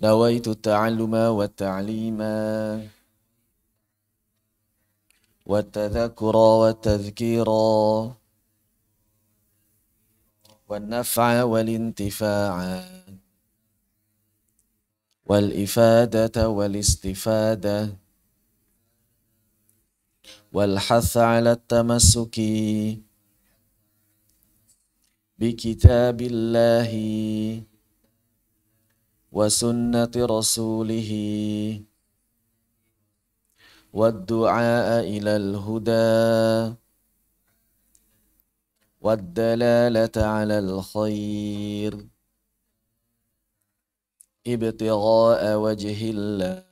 نويت التعلم والتعليم والتذكر والتذكير والنفع والانتفاع والإفادة والاستفادة والحث على التمسك بكتاب الله وسنة رسوله والدعاء إلى الهدى والدلالة على الخير ابتغاء وجه الله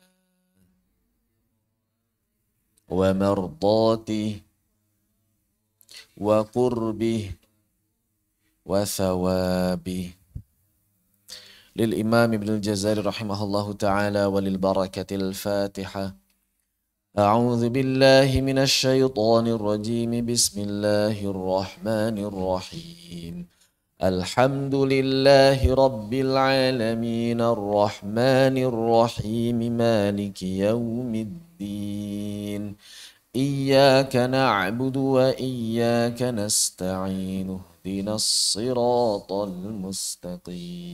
ومرضاته وقربه وثوابه. للإمام ابن الجزري رحمه الله تعالى وللبركة الفاتحة. أعوذ بالله من الشيطان الرجيم بسم الله الرحمن الرحيم الحمد لله رب العالمين الرحمن الرحيم مالك يوم الدين إياك نعبد وإياك نستعين اهدنا الصراط المستقيم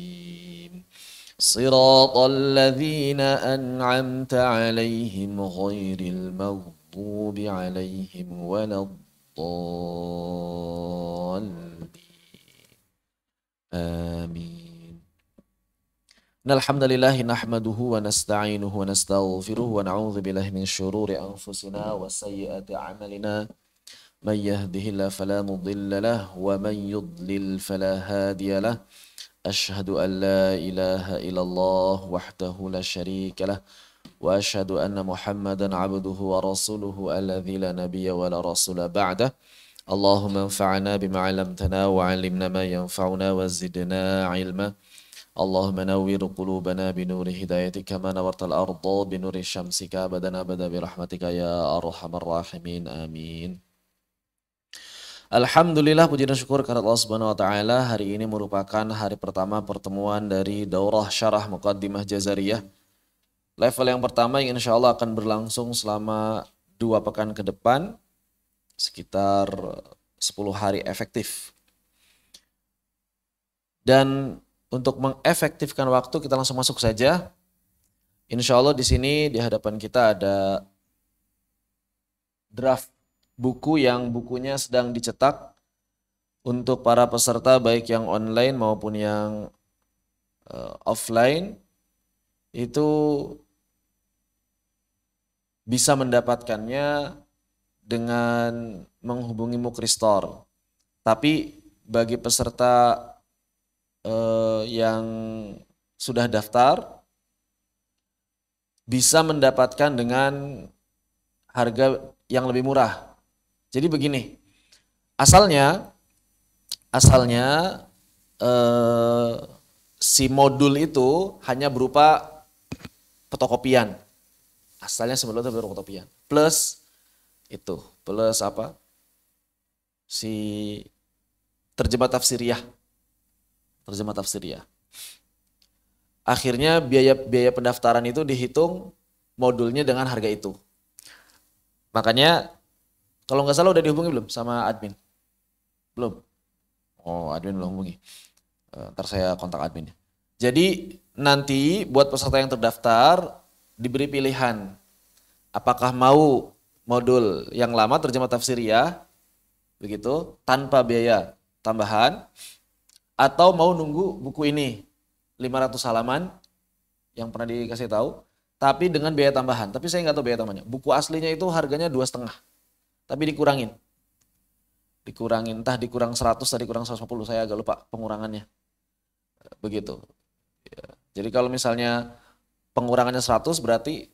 صراط الذين أنعمت عليهم غير المغضوب عليهم ولا الضالين آمين. الحمد لله نحمده ونستعينه ونستغفره ونعوذ بالله من شرور أنفسنا وسيئات أعمالنا من يهده الله فلا مضل له ومن يضلل فلا هادي له أشهد أن لا إله إلا الله وحده لا شريك له وأشهد أن محمدا عبده ورسوله الذي لا نبي ولا رسول بعده اللهم انفعنا بما علمتنا وعلمنا ما ينفعنا وزدنا علما اللهم نور قلوبنا بنور هدايتك كما نورت الأرض بنور شمسك أبدا أبدا برحمتك يا أرحم الراحمين آمين. Alhamdulillah, puji dan syukur kepada Allah Subhanahu wa taala. Hari ini merupakan hari pertama pertemuan dari daurah syarah Muqaddimah Jazariyah. Level yang pertama yang insya Allah akan berlangsung selama 2 pekan ke depan, sekitar 10 hari efektif. Dan untuk mengefektifkan waktu kita langsung masuk saja. Insya Allah di sini di hadapan kita ada draft buku yang bukunya sedang dicetak untuk para peserta baik yang online maupun yang offline itu bisa mendapatkannya dengan menghubungi Mukristor. Tapi bagi peserta yang sudah daftar bisa mendapatkan dengan harga yang lebih murah. Jadi begini, asalnya si modul itu hanya berupa fotokopian. Asalnya sebelumnya berupa fotokopian. Plus apa? Si terjemah tafsiriyah. Akhirnya biaya pendaftaran itu dihitung modulnya dengan harga itu. Makanya kalau nggak salah udah dihubungi belum sama admin? Belum? Oh, admin belum hubungi. Ntar saya kontak adminnya. Jadi nanti buat peserta yang terdaftar diberi pilihan. Apakah mau modul yang lama terjemah tafsiriyah, begitu, tanpa biaya tambahan, atau mau nunggu buku ini 500 halaman yang pernah dikasih tahu, tapi dengan biaya tambahan. Tapi saya nggak tahu biaya tambahannya. Buku aslinya itu harganya 2,5. Tapi dikurangin, entah dikurang 100 atau dikurang 150, saya agak lupa pengurangannya. Begitu. Ya. Jadi kalau misalnya pengurangannya 100 berarti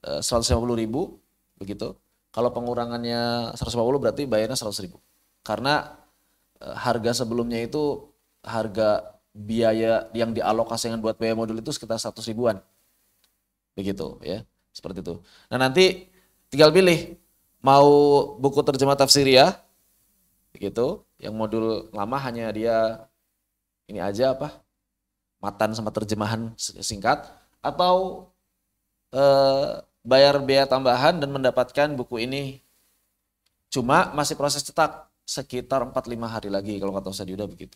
150.000, begitu. Kalau pengurangannya 150 berarti bayarnya 100.000. Karena harga sebelumnya itu harga biaya yang dialokasikan buat biaya modul itu sekitar 100 ribuan. Begitu ya, seperti itu. Nah nanti tinggal pilih. Mau buku terjemah tafsiriyah, gitu, yang modul lama hanya dia ini aja apa, matan sama terjemahan singkat, atau bayar biaya tambahan dan mendapatkan buku ini. Cuma masih proses cetak sekitar 4-5 hari lagi kalau kata Ustaz Yuda begitu.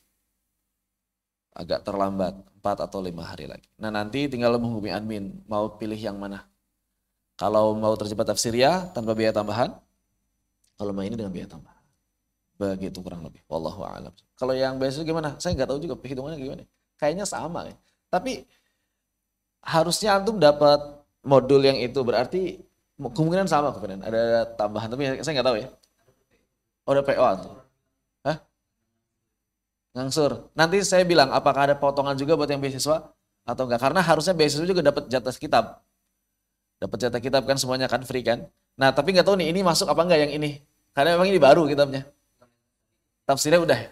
Agak terlambat 4 atau 5 hari lagi. Nah nanti tinggal menghubungi admin mau pilih yang mana. Kalau mau terjemah tafsiriyah tanpa biaya tambahan, kalau mau ini dengan biaya tambahan. Begitu kurang lebih. Wallahu a'lam. Kalau yang beasiswa gimana? Saya nggak tahu juga perhitungannya gimana. Kayaknya sama ya. Tapi harusnya antum dapat modul yang itu, berarti kemungkinan sama kemungkinan. Ada tambahan tapi saya nggak tahu ya. Oh, ada PO tuh. Hah? Ngangsur. Nanti saya bilang apakah ada potongan juga buat yang beasiswa atau enggak. Karena harusnya beasiswa juga dapat jatah kitab. Dapat jatah kitab kan semuanya kan free kan. Nah tapi nggak tahu nih ini masuk apa enggak yang ini. Karena memang ini baru kitabnya. Tafsirnya udah ya?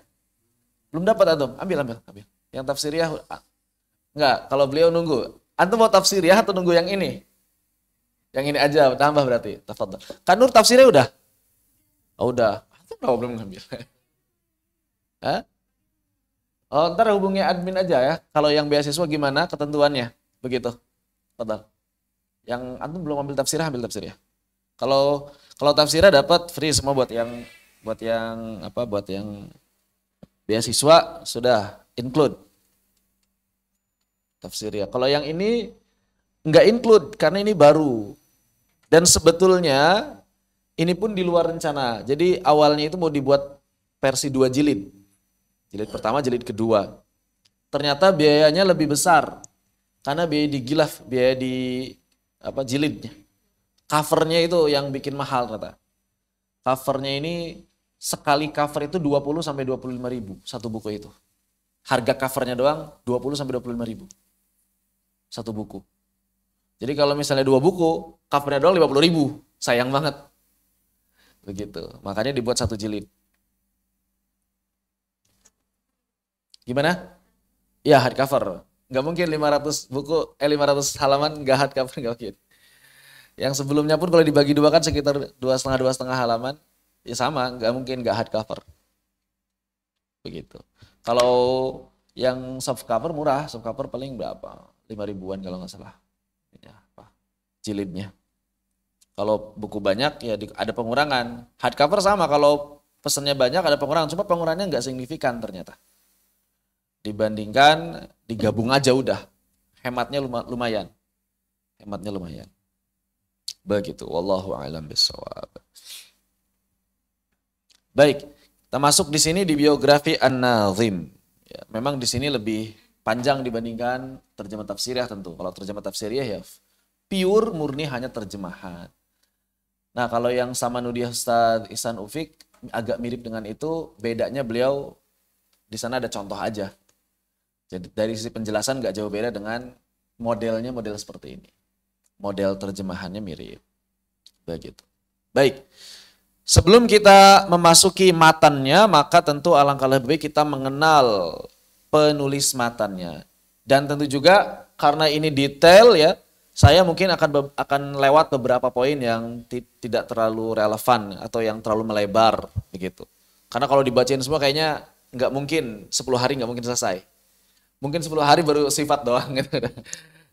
Belum dapat antum. Ambil. Yang tafsirnya enggak. Kalau beliau nunggu. Antum mau tafsirnya atau nunggu yang ini? Yang ini aja tambah berarti. Tafadhol. Kan Nur tafsirnya udah? Oh, udah. Antum belum ngambil. Hah? Oh, ntar hubungi admin aja ya. Kalau yang beasiswa gimana ketentuannya? Begitu. Betul. Yang antum belum ambil tafsirah, ambil tafsirah. Kalau tafsirah dapat free semua buat yang beasiswa sudah include tafsirah. Kalau yang ini enggak include karena ini baru. Dan sebetulnya ini pun di luar rencana. Jadi awalnya itu mau dibuat versi 2 jilid. Jilid pertama, jilid kedua. Ternyata biayanya lebih besar. Karena biaya di gilaf, biaya di jilidnya. Covernya itu yang bikin mahal ternyata. Covernya ini sekali cover itu 20 sampai 25 ribu satu buku itu. Harga covernya doang 20 sampai 25 ribu satu buku. Jadi kalau misalnya 2 buku, covernya doang 50 ribu. Sayang banget. Begitu. Makanya dibuat 1 jilid. Gimana? Ya hardcover. Nggak mungkin 500 buku, 500 halaman nggak hardcover, nggak mungkin. Yang sebelumnya pun kalau dibagi dua kan sekitar 2,5 halaman, ya sama, nggak mungkin nggak hardcover. Begitu. Kalau yang soft cover murah, soft cover paling berapa? 5 ribuan kalau nggak salah. Ya, jilidnya. Kalau buku banyak ya ada pengurangan. Hardcover sama, kalau pesannya banyak ada pengurangan, cuma pengurangannya nggak signifikan ternyata. Dibandingkan digabung aja udah. Hematnya lumayan. Hematnya lumayan. Begitu. Wallahu a'lam bishawab. Baik, kita masuk di sini di biografi An-Nazim. Ya, memang di sini lebih panjang dibandingkan terjemah tafsiriyah tentu. Kalau terjemah tafsiriyah ya pure murni hanya terjemahan. Nah, kalau yang Samanudiyah Ustaz Ihsan Ufik agak mirip dengan itu, bedanya beliau di sana ada contoh aja. Jadi dari sisi penjelasan nggak jauh beda dengan modelnya, model seperti ini. Model terjemahannya mirip. Begitu. Baik. Sebelum kita memasuki matannya, maka tentu alangkah lebih baik kita mengenal penulis matannya. Dan tentu juga karena ini detail ya, saya mungkin akan lewat beberapa poin yang tidak terlalu relevan atau yang terlalu melebar begitu. Karena kalau dibacain semua kayaknya nggak mungkin 10 hari nggak mungkin selesai. Mungkin 10 hari baru sifat doang gitu.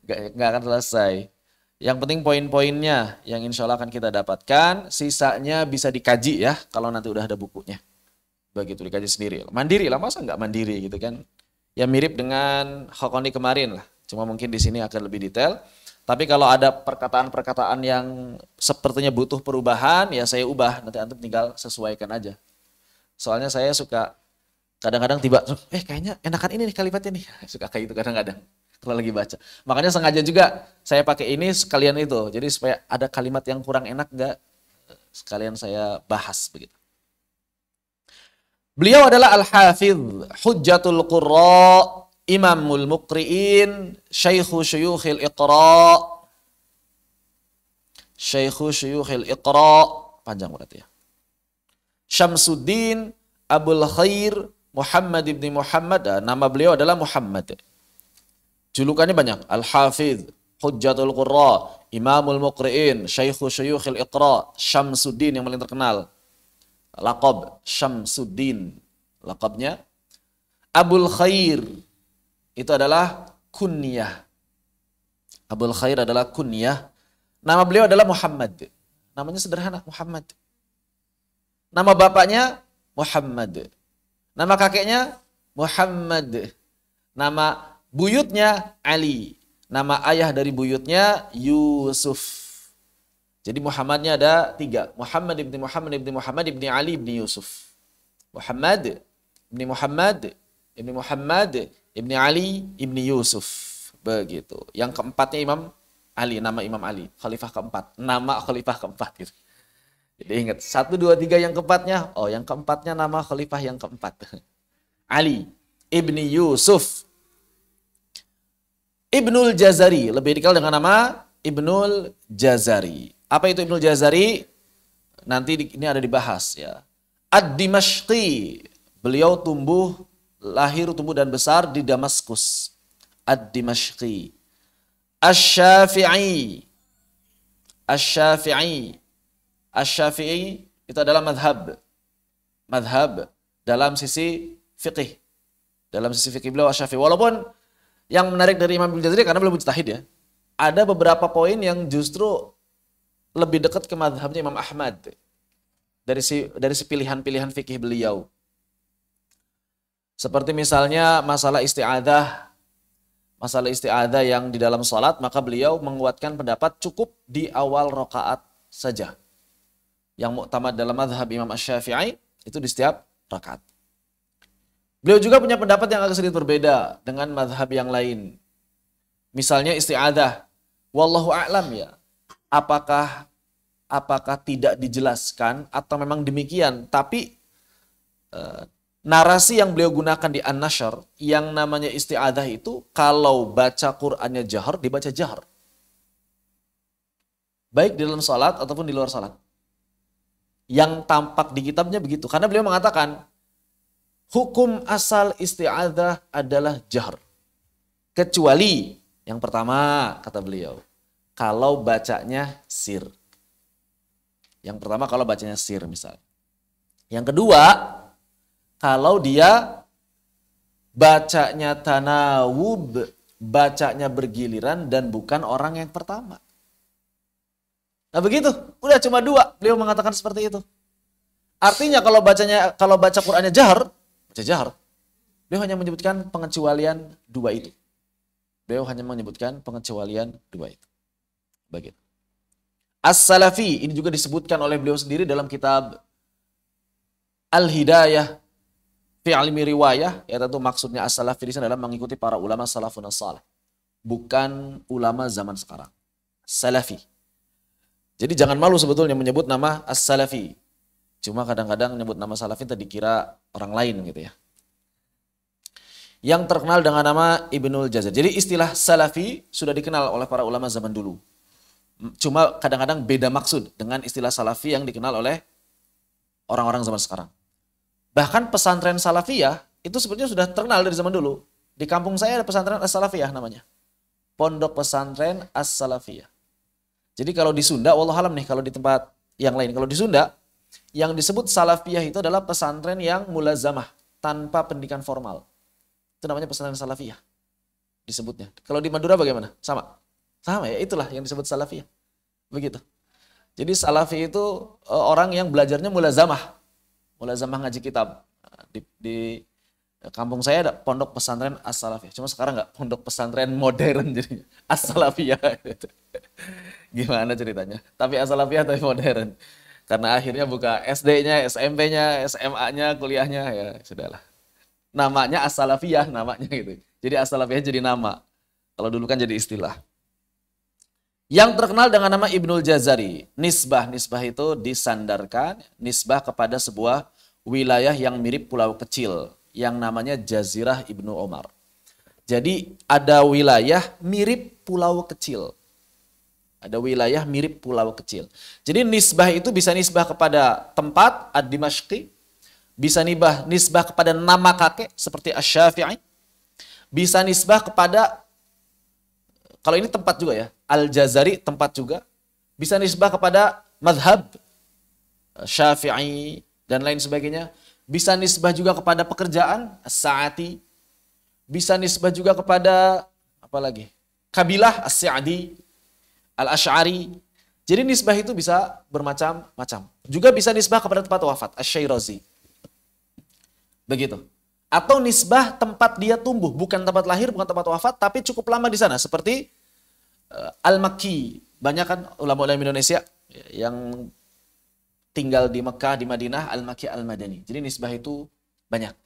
Nggak akan selesai. Yang penting poin-poinnya yang insya Allah akan kita dapatkan. Sisanya bisa dikaji ya kalau nanti udah ada bukunya. Begitu dikaji sendiri. Mandiri lah, masa nggak mandiri gitu kan. Ya mirip dengan Khokoni kemarin lah. Cuma mungkin di sini akan lebih detail. Tapi kalau ada perkataan-perkataan yang sepertinya butuh perubahan, ya saya ubah. Nanti antum tinggal sesuaikan aja. Soalnya saya suka kadang-kadang tiba, kayaknya enakan ini nih kalimatnya nih. Suka kayak gitu kadang-kadang kalau lagi baca. Makanya sengaja juga saya pakai ini sekalian itu. Jadi supaya ada kalimat yang kurang enak enggak, sekalian saya bahas begitu. Beliau adalah Al-Hafidh, Hujjatul Qurra, Imamul Muqri'in, Syaikhu Syuyukhil Iqra. Syaikhu Syuyukhil Iqra, panjang berarti ya. Syamsuddin Abul Khair Muhammad ibn Muhammad, nama beliau adalah Muhammad. Julukannya banyak, Al-Hafidh, Hujjatul Qurra, Imamul Muqri'in, Syaikhu Syuyukhil Iqra, Syamsuddin yang paling terkenal. Laqab Syamsuddin, laqabnya. Abul Khair, itu adalah kunyah. Abul Khair adalah kunyah. Nama beliau adalah Muhammad. Namanya sederhana, Muhammad. Nama bapaknya Muhammad. Nama kakeknya Muhammad. Nama buyutnya Ali. Nama ayah dari buyutnya Yusuf. Jadi Muhammadnya ada 3. Muhammad ibni Muhammad ibni Muhammad ibni Ali ibni Yusuf. Muhammad ibni Muhammad ibni Muhammad ibni Ali ibni Yusuf. Begitu. Yang keempatnya Imam Ali. Nama Imam Ali. Khalifah keempat. Nama khalifah keempat. Gitu. Jadi ingat. 1, 2, 3 yang keempatnya. Oh, yang keempatnya nama khalifah yang keempat. Ali ibni Yusuf. Ibnul Jazari. Lebih dikenal dengan nama Ibnul Jazari. Apa itu Ibnul Jazari? Nanti ini ada dibahas ya. Ad-Dimashqi. Beliau lahir, tumbuh dan besar di Damaskus. Ad-Dimashqi. Asy-Syafi'i. Asy-Syafi'i. Asy-Syafi'i itu adalah madhab. Madhab dalam sisi fiqih. Dalam sisi fiqih beliau Asy-Syafi'i. Walaupun yang menarik dari Imam Ibnu Jazari karena beliau mujtahid ya. Ada beberapa poin yang justru lebih dekat ke madhabnya Imam Ahmad. Dari si pilihan-pilihan fikih beliau. Seperti misalnya masalah isti'adzah. Masalah isti'adzah yang di dalam salat, maka beliau menguatkan pendapat cukup di awal rakaat saja. Yang muktamad dalam madhab Imam Asy-Syafi'i itu di setiap rakaat. Beliau juga punya pendapat yang agak sedikit berbeda dengan madhab yang lain. Misalnya isti'adzah. Wallahu a'lam ya. Apakah tidak dijelaskan atau memang demikian. Tapi narasi yang beliau gunakan di An-Nashr yang namanya isti'adzah itu kalau baca Qur'annya jahar, dibaca jahar. Baik di dalam salat ataupun di luar salat. Yang tampak di kitabnya begitu. Karena beliau mengatakan hukum asal isti'adzah adalah jahar. Kecuali yang pertama kata beliau, kalau bacanya sir. Yang pertama kalau bacanya sir misalnya. Yang kedua, kalau dia bacanya tanawub, bacanya bergiliran dan bukan orang yang pertama. Nah begitu, udah cuma 2. Beliau mengatakan seperti itu. Artinya kalau baca Qur'annya jahar, baca jahar. Beliau hanya menyebutkan pengecualian 2 itu. Beliau hanya menyebutkan pengecualian 2 itu. Begitu. As-Salafi, ini juga disebutkan oleh beliau sendiri dalam kitab Al-Hidayah fi Ilmi Riwayah. Ya tentu maksudnya As-Salafi di sana adalah mengikuti para ulama salafun as-salih. Bukan ulama zaman sekarang. Salafi. Jadi jangan malu sebetulnya menyebut nama As-Salafi. Cuma kadang-kadang menyebut nama Salafi tadi dikira orang lain gitu ya. Yang terkenal dengan nama Ibnul Jazari. Jadi istilah Salafi sudah dikenal oleh para ulama zaman dulu. Cuma kadang-kadang beda maksud dengan istilah Salafi yang dikenal oleh orang-orang zaman sekarang. Bahkan pesantren Salafiyah itu sebenarnya sudah terkenal dari zaman dulu. Di kampung saya ada pesantren As-Salafiyah namanya. Pondok Pesantren As-Salafiyah. Jadi kalau di Sunda, wallahualam nih kalau di tempat yang lain. Kalau di Sunda, yang disebut Salafiyah itu adalah pesantren yang mulazamah, tanpa pendidikan formal. Itu namanya pesantren Salafiyah disebutnya. Kalau di Madura bagaimana? Sama? Sama ya, itulah yang disebut Salafiyah. Begitu. Jadi Salafi itu orang yang belajarnya mulazamah. Mulazamah ngaji kitab. Di kampung saya ada pondok pesantren As-Salafiyah. Cuma sekarang nggak pondok pesantren modern jadinya. As-Salafiyah. Gimana ceritanya? Tapi As-Salafiyah tapi modern. Karena akhirnya buka SD-nya, SMP-nya, SMA-nya, kuliahnya, ya sudahlah. Namanya As-Salafiyah, namanya gitu. Jadi As-Salafiyah jadi nama. Kalau dulu kan jadi istilah. Yang terkenal dengan nama Ibnul Jazari. Nisbah itu disandarkan, nisbah kepada sebuah wilayah yang mirip pulau kecil. Yang namanya Jazirah Ibnu Omar. Jadi ada wilayah mirip pulau kecil. Ada wilayah mirip pulau kecil. Jadi nisbah itu bisa nisbah kepada tempat, Ad-Dimashqi. Bisa nisbah kepada nama kakek, seperti Asy-Syafi'i. Bisa nisbah kepada, kalau ini tempat juga ya, Al-Jazari tempat juga. Bisa nisbah kepada madhab, Syafi'i, dan lain sebagainya. Bisa nisbah juga kepada pekerjaan, As-Sa'ati. Bisa nisbah juga kepada, apa lagi? Kabilah As-Sa'di, Al-Asy'ari. Jadi nisbah itu bisa bermacam-macam. Juga bisa nisbah kepada tempat wafat, Asy-Syairazi. Begitu. Atau nisbah tempat dia tumbuh, bukan tempat lahir, bukan tempat wafat, tapi cukup lama di sana. Seperti Al-Makki. Banyak kan ulama-ulama Indonesia yang tinggal di Mekah, di Madinah, Al-Makki, Al-Madani. Jadi nisbah itu banyak.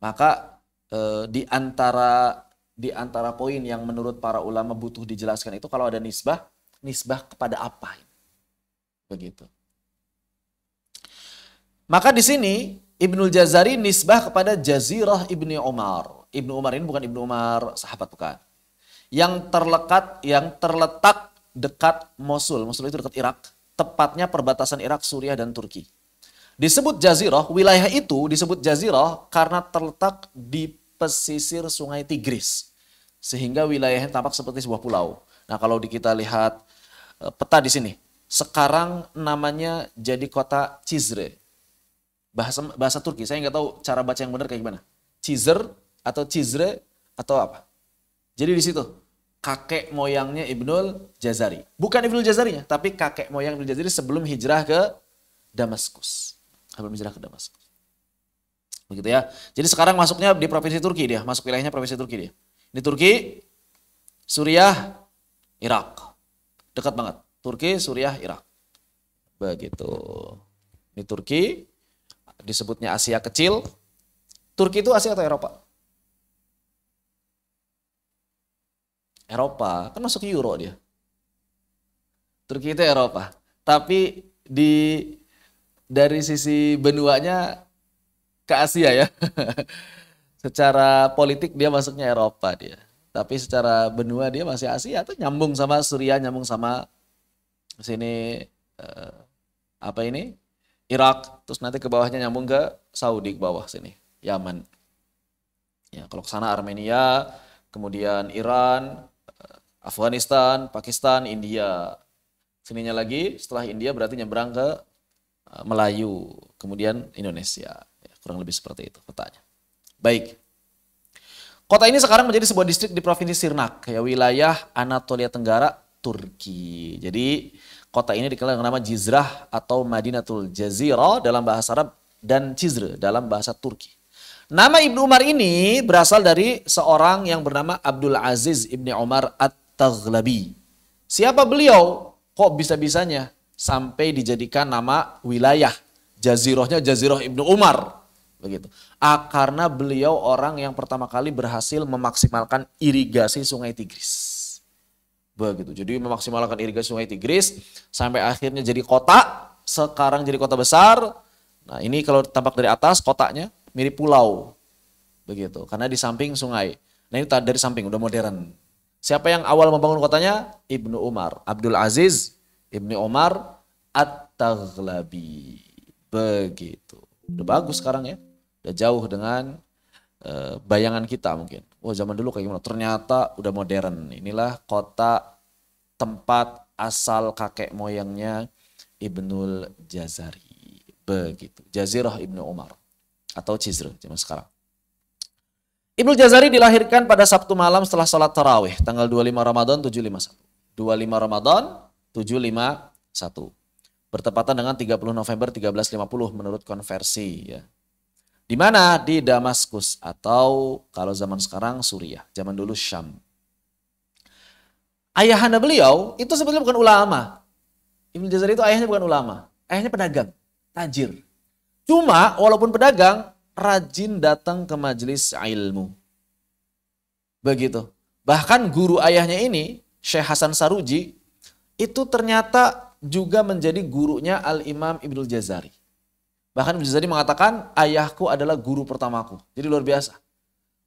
Maka di antara poin yang menurut para ulama butuh dijelaskan itu kalau ada nisbah kepada apa? Begitu. Maka di sini Ibnul Jazari nisbah kepada Jazirah Ibni Umar. Ibnu Umar ini bukan Ibnu Umar sahabat, bukan. Yang terletak dekat Mosul. Mosul itu dekat Irak. Tepatnya perbatasan Irak, Suriah, dan Turki. Disebut Jazirah, wilayah itu disebut Jazirah karena terletak di pesisir sungai Tigris. Sehingga wilayahnya tampak seperti sebuah pulau. Nah, kalau kita lihat peta di sini, sekarang namanya jadi kota Cizre. Bahasa Turki, saya nggak tahu cara baca yang benar kayak gimana. Cizre atau apa. Jadi di situ kakek moyangnya Ibnul Jazari. Bukan Ibnul Jazarinya, tapi kakek moyang Ibnul Jazari sebelum hijrah ke Damaskus. Begitu ya. Jadi sekarang masuknya di provinsi Turki dia, masuk wilayahnya provinsi Turki dia. Di Turki, Suriah, Irak. Dekat banget. Turki, Suriah, Irak. Begitu. Ini Turki, disebutnya Asia Kecil. Turki itu Asia atau Eropa? Eropa, kan masuk Euro dia. Turki itu Eropa. Tapi dari sisi benuanya ke Asia ya. Secara politik dia masuknya Eropa dia. Tapi secara benua dia masih Asia, atau nyambung sama Suriah, nyambung sama sini Irak, terus nanti ke bawahnya nyambung ke Saudi, ke bawah sini, Yaman. Ya, kalau ke sana Armenia, kemudian Iran, Afghanistan, Pakistan, India. Sininya lagi, setelah India berarti nyebrang ke Melayu, kemudian Indonesia. Ya, kurang lebih seperti itu petanya. Baik. Kota ini sekarang menjadi sebuah distrik di provinsi Sirnak, ya, wilayah Anatolia Tenggara, Turki. Jadi kota ini dikenal dengan nama Jizrah atau Madinatul Jazirah dalam bahasa Arab dan Cizre dalam bahasa Turki. Nama Ibnu Umar ini berasal dari seorang yang bernama Abdul Aziz Ibni Umar At-Taghlabi. Siapa beliau? Kok bisa-bisanya sampai dijadikan nama wilayah? Jazirahnya Jazirah Ibnu Umar. Begitu. Karena beliau orang yang pertama kali berhasil memaksimalkan irigasi Sungai Tigris. Begitu. Jadi memaksimalkan irigasi Sungai Tigris sampai akhirnya jadi kota. Sekarang jadi kota besar. Nah, ini kalau tampak dari atas kotanya mirip pulau. Begitu. Karena di samping sungai. Nah, ini dari samping udah modern. Siapa yang awal membangun kotanya? Ibnu Umar. Abdul Aziz Ibnu Umar At-Taghlabi. Begitu. Udah bagus sekarang ya. Udah jauh dengan bayangan kita mungkin. Wah, zaman dulu kayak gimana? Ternyata udah modern. Inilah kota tempat asal kakek moyangnya Ibnul Jazari. Begitu. Jazirah Ibnu Umar. Atau Cizre zaman sekarang. Ibnul Jazari dilahirkan pada Sabtu malam setelah sholat tarawih. Tanggal 25 Ramadan 751. 25 Ramadan 751. Bertepatan dengan 30 November 1350 menurut konversi ya. Di mana? Di Damaskus atau kalau zaman sekarang Suriah, zaman dulu Syam. Ayahanda beliau itu sebetulnya bukan ulama. Ibnu Jazari itu ayahnya bukan ulama, ayahnya pedagang, tajir. Cuma walaupun pedagang, rajin datang ke majelis ilmu. Begitu. Bahkan guru ayahnya ini, Syekh Hasan Saruji, itu ternyata juga menjadi gurunya Al-Imam Ibnul Jazari. Bahkan Ibnu Jazari mengatakan, ayahku adalah guru pertamaku. Jadi luar biasa.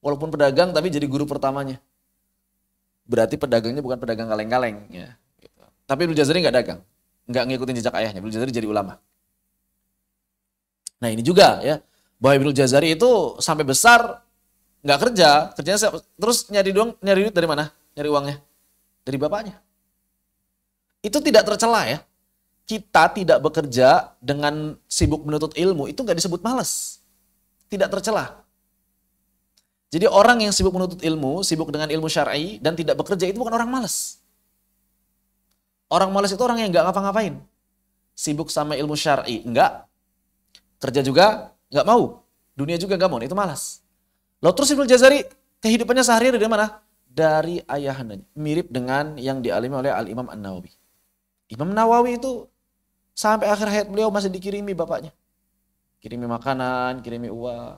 Walaupun pedagang, tapi jadi guru pertamanya. Berarti pedagangnya bukan pedagang kaleng-kaleng. Ya. Tapi Ibnu Jazari nggak dagang. Nggak ngikutin jejak ayahnya. Ibnu Jazari jadi ulama. Nah ini juga ya. Bahwa Ibnu Jazari itu sampai besar, nggak kerja. Kerjanya terus nyari duit dari mana? Nyari uangnya? Dari bapaknya. Itu tidak tercela ya. Kita tidak bekerja dengan sibuk menuntut ilmu, itu nggak disebut malas. Tidak tercela. Jadi orang yang sibuk menuntut ilmu, sibuk dengan ilmu syar'i dan tidak bekerja itu bukan orang malas. Orang malas itu orang yang nggak ngapa-ngapain. Sibuk sama ilmu syar'i, enggak. Kerja juga nggak mau. Dunia juga nggak mau, itu malas. Lalu terus Ibnu Jazari kehidupannya sehari-hari dari mana? Dari ayahandanya. Mirip dengan yang dialami oleh Al-Imam An-Nawawi. Imam Nawawi itu sampai akhir hayat beliau masih dikirimi bapaknya. Kirimi makanan, kirimi uang.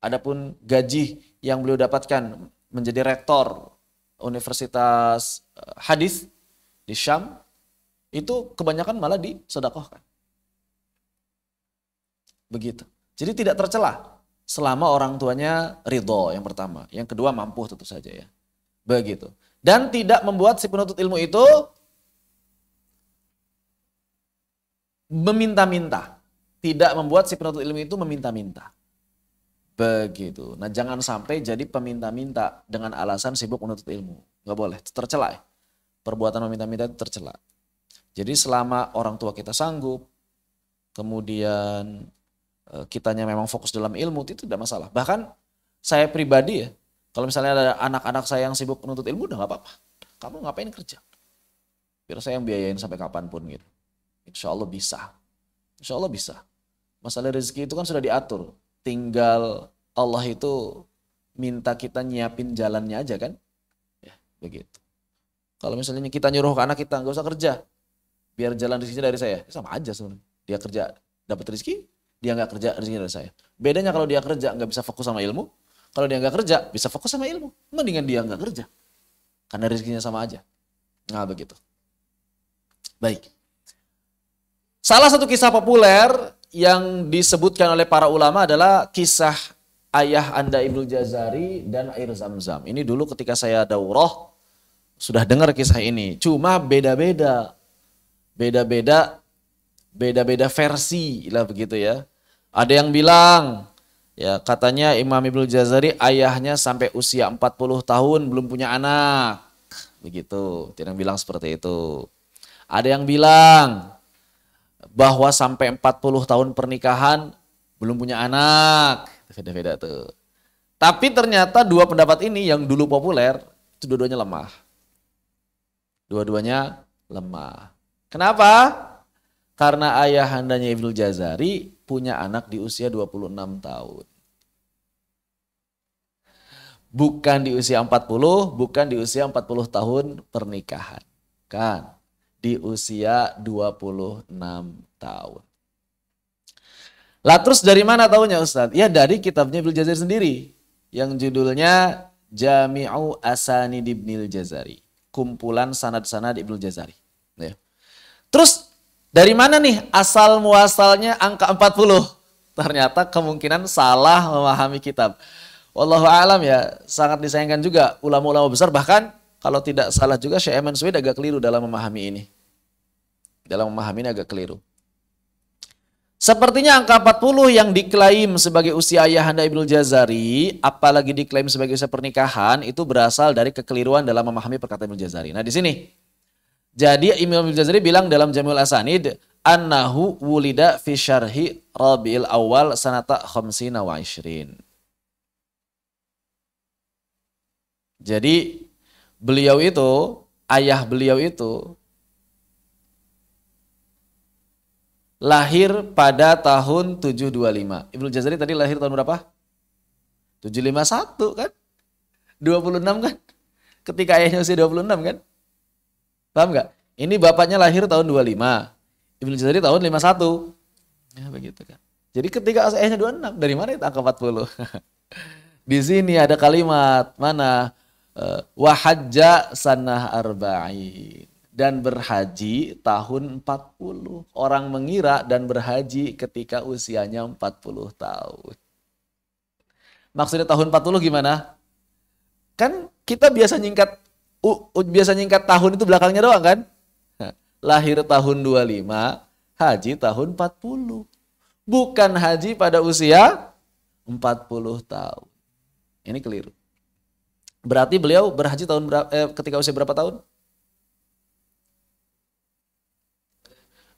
Adapun gaji yang beliau dapatkan menjadi rektor Universitas Hadis di Syam, itu kebanyakan malah disedekahkan. Begitu. Jadi tidak tercela selama orang tuanya ridho yang pertama. Yang kedua mampu tentu saja ya. Begitu. Dan tidak membuat si penuntut ilmu itu meminta-minta. Tidak membuat si penuntut ilmu itu meminta-minta. Begitu. Nah jangan sampai jadi peminta-minta dengan alasan sibuk menuntut ilmu. Nggak boleh, tercela ya. Perbuatan meminta-minta itu tercela. Jadi selama orang tua kita sanggup, kemudian kitanya memang fokus dalam ilmu, itu tidak masalah. Bahkan saya pribadi ya, kalau misalnya ada anak-anak saya yang sibuk menuntut ilmu, udah nggak apa-apa. Kamu ngapain kerja? Biar saya yang biayain sampai kapanpun gitu. Insya Allah bisa. Insya Allah bisa. Masalah rezeki itu kan sudah diatur. Tinggal Allah itu minta kita nyiapin jalannya aja kan. Ya, begitu. Kalau misalnya kita nyuruh ke anak kita nggak usah kerja, biar jalan rezekinya dari saya, sama aja sebenarnya. Dia kerja dapat rezeki, dia nggak kerja rezekinya dari saya. Bedanya kalau dia kerja nggak bisa fokus sama ilmu, kalau dia nggak kerja bisa fokus sama ilmu. Mendingan dia nggak kerja, karena rezekinya sama aja. Nah begitu. Baik. Salah satu kisah populer yang disebutkan oleh para ulama adalah kisah ayah anda Ibnu Jazari dan air zam-zam. Ini dulu ketika saya daurah sudah dengar kisah ini. Cuma beda-beda versi lah begitu ya. Ada yang bilang ya katanya Imam Ibnu Jazari ayahnya sampai usia 40 tahun belum punya anak. Begitu. Ada yang bilang seperti itu. Ada yang bilang bahwa sampai 40 tahun pernikahan belum punya anak. Beda-beda tuh. Tapi ternyata dua pendapat ini yang dulu populer itu dua-duanya lemah. Dua-duanya lemah. Kenapa? Karena ayahandanya Ibnu Jazari punya anak di usia 26 tahun. Bukan di usia 40, bukan di usia 40 tahun pernikahan. Kan? Di usia 26 tahun. Lah terus dari mana tahunya Ustaz? Ya dari kitabnya Ibnu Jazari sendiri. Yang judulnya Jami'u Asanid Ibnil Jazari. Kumpulan sanad-sanad Ibnu Jazari. Ya. Terus dari mana nih asal muasalnya angka 40? Ternyata kemungkinan salah memahami kitab. Wallahu a'lam ya, sangat disayangkan juga ulama-ulama besar, bahkan kalau tidak salah juga Syekh Eman Suhaid agak keliru dalam memahami ini. Dalam memahami ini agak keliru. Sepertinya angka 40 yang diklaim sebagai usia ayahanda Ibnu Jazari, apalagi diklaim sebagai usia pernikahan, itu berasal dari kekeliruan dalam memahami perkataan Ibnu Jazari. Nah di sini, jadi Imam Ibnu Jazari bilang dalam Jami'ul Asanid, annahu wulida fi syarhi Rabi'il Awal sanata khamsina wa ishrin. Jadi beliau itu, ayah beliau itu lahir pada tahun 725. Ibnu Jazari tadi lahir tahun berapa? 751 kan? 26 kan? Ketika ayahnya usia 26 kan? Paham nggak? Ini bapaknya lahir tahun 25. Ibnu Jazari tahun 51. Ya begitu kan. Jadi ketika ayahnya 26, dari mana itu angka 40? Di sini ada kalimat mana? Wahajja sanah arba'in. Dan berhaji tahun 40. Orang mengira dan berhaji ketika usianya 40 tahun. Maksudnya tahun 40 gimana? Kan kita biasa nyingkat tahun itu belakangnya doang kan? Lahir tahun 25, haji tahun 40. Bukan haji pada usia 40 tahun. Ini keliru. Berarti beliau berhaji tahun ketika usia berapa tahun?